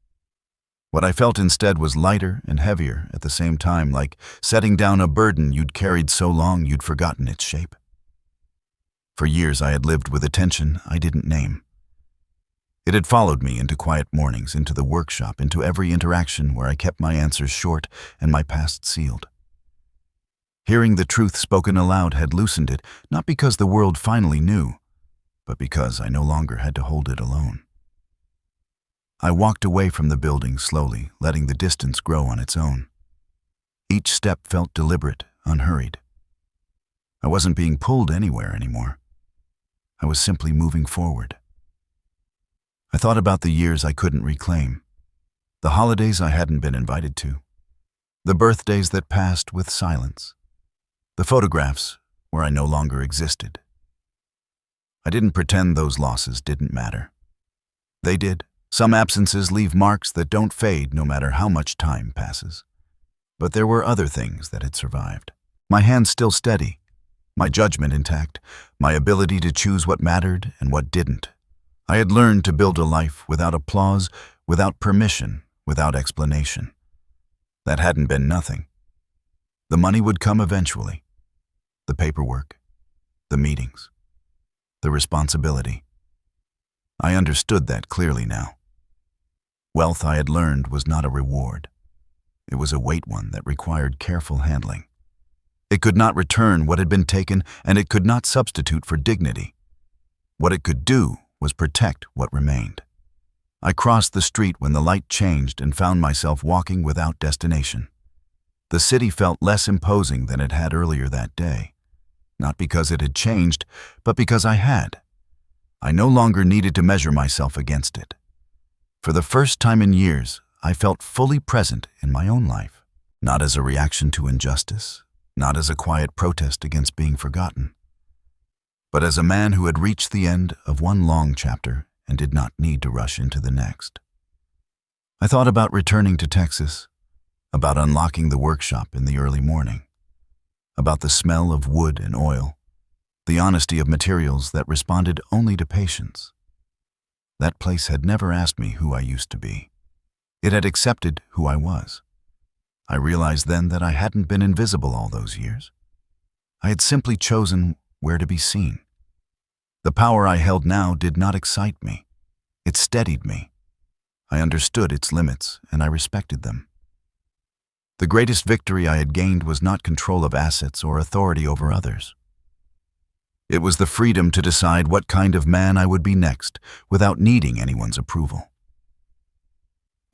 What I felt instead was lighter and heavier at the same time, like setting down a burden you'd carried so long you'd forgotten its shape. For years I had lived with a tension I didn't name. It had followed me into quiet mornings, into the workshop, into every interaction where I kept my answers short and my past sealed. Hearing the truth spoken aloud had loosened it, not because the world finally knew, but because I no longer had to hold it alone. I walked away from the building slowly, letting the distance grow on its own. Each step felt deliberate, unhurried. I wasn't being pulled anywhere anymore. I was simply moving forward. I thought about the years I couldn't reclaim, the holidays I hadn't been invited to, the birthdays that passed with silence, the photographs where I no longer existed. I didn't pretend those losses didn't matter. They did. Some absences leave marks that don't fade no matter how much time passes. But there were other things that had survived. My hands still steady, my judgment intact, my ability to choose what mattered and what didn't. I had learned to build a life without applause, without permission, without explanation. That hadn't been nothing. The money would come eventually. The paperwork, the meetings, the responsibility. I understood that clearly now. Wealth, I had learned, was not a reward. It was a weight one that required careful handling. It could not return what had been taken, and it could not substitute for dignity. What it could do was protect what remained. I crossed the street when the light changed and found myself walking without destination. The city felt less imposing than it had earlier that day. Not because it had changed, but because I had. I no longer needed to measure myself against it. For the first time in years, I felt fully present in my own life, not as a reaction to injustice, not as a quiet protest against being forgotten, but as a man who had reached the end of one long chapter and did not need to rush into the next. I thought about returning to Texas, about unlocking the workshop in the early morning, about the smell of wood and oil, the honesty of materials that responded only to patience. That place had never asked me who I used to be. It had accepted who I was. I realized then that I hadn't been invisible all those years. I had simply chosen where to be seen. The power I held now did not excite me. It steadied me. I understood its limits, and I respected them. The greatest victory I had gained was not control of assets or authority over others. It was the freedom to decide what kind of man I would be next, without needing anyone's approval.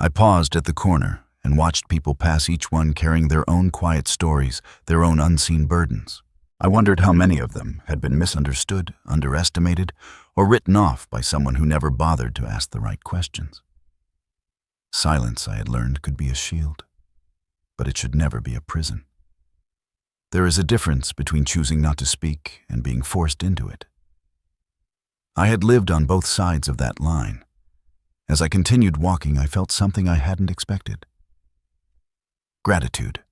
I paused at the corner and watched people pass, each one carrying their own quiet stories, their own unseen burdens. I wondered how many of them had been misunderstood, underestimated, or written off by someone who never bothered to ask the right questions. Silence, I had learned, could be a shield, but it should never be a prison. There is a difference between choosing not to speak and being forced into it. I had lived on both sides of that line. As I continued walking, I felt something I hadn't expected. Gratitude.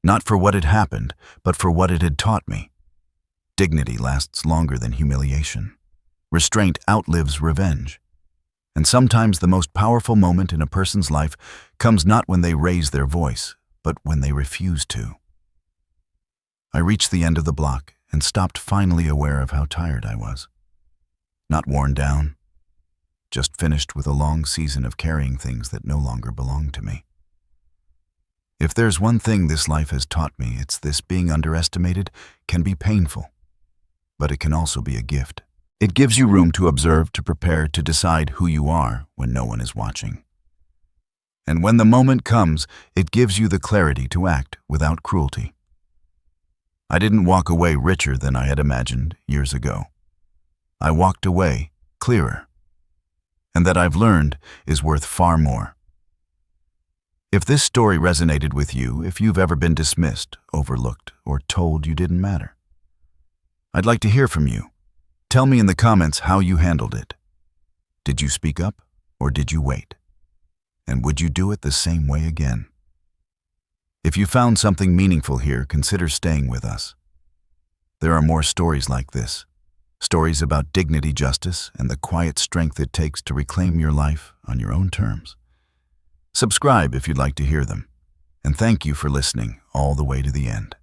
Not for what had happened, but for what it had taught me. Dignity lasts longer than humiliation. Restraint outlives revenge. And sometimes the most powerful moment in a person's life comes not when they raise their voice, but when they refuse to. I reached the end of the block and stopped, finally aware of how tired I was. Not worn down, just finished with a long season of carrying things that no longer belonged to me. If there's one thing this life has taught me, it's this: being underestimated can be painful, but it can also be a gift. It gives you room to observe, to prepare, to decide who you are when no one is watching. And when the moment comes, it gives you the clarity to act without cruelty. I didn't walk away richer than I had imagined years ago. I walked away clearer. And that I've learned is worth far more. If this story resonated with you, if you've ever been dismissed, overlooked, or told you didn't matter, I'd like to hear from you. Tell me in the comments how you handled it. Did you speak up, or did you wait? And would you do it the same way again? If you found something meaningful here, consider staying with us. There are more stories like this. Stories about dignity, justice, and the quiet strength it takes to reclaim your life on your own terms. Subscribe if you'd like to hear them. And thank you for listening all the way to the end.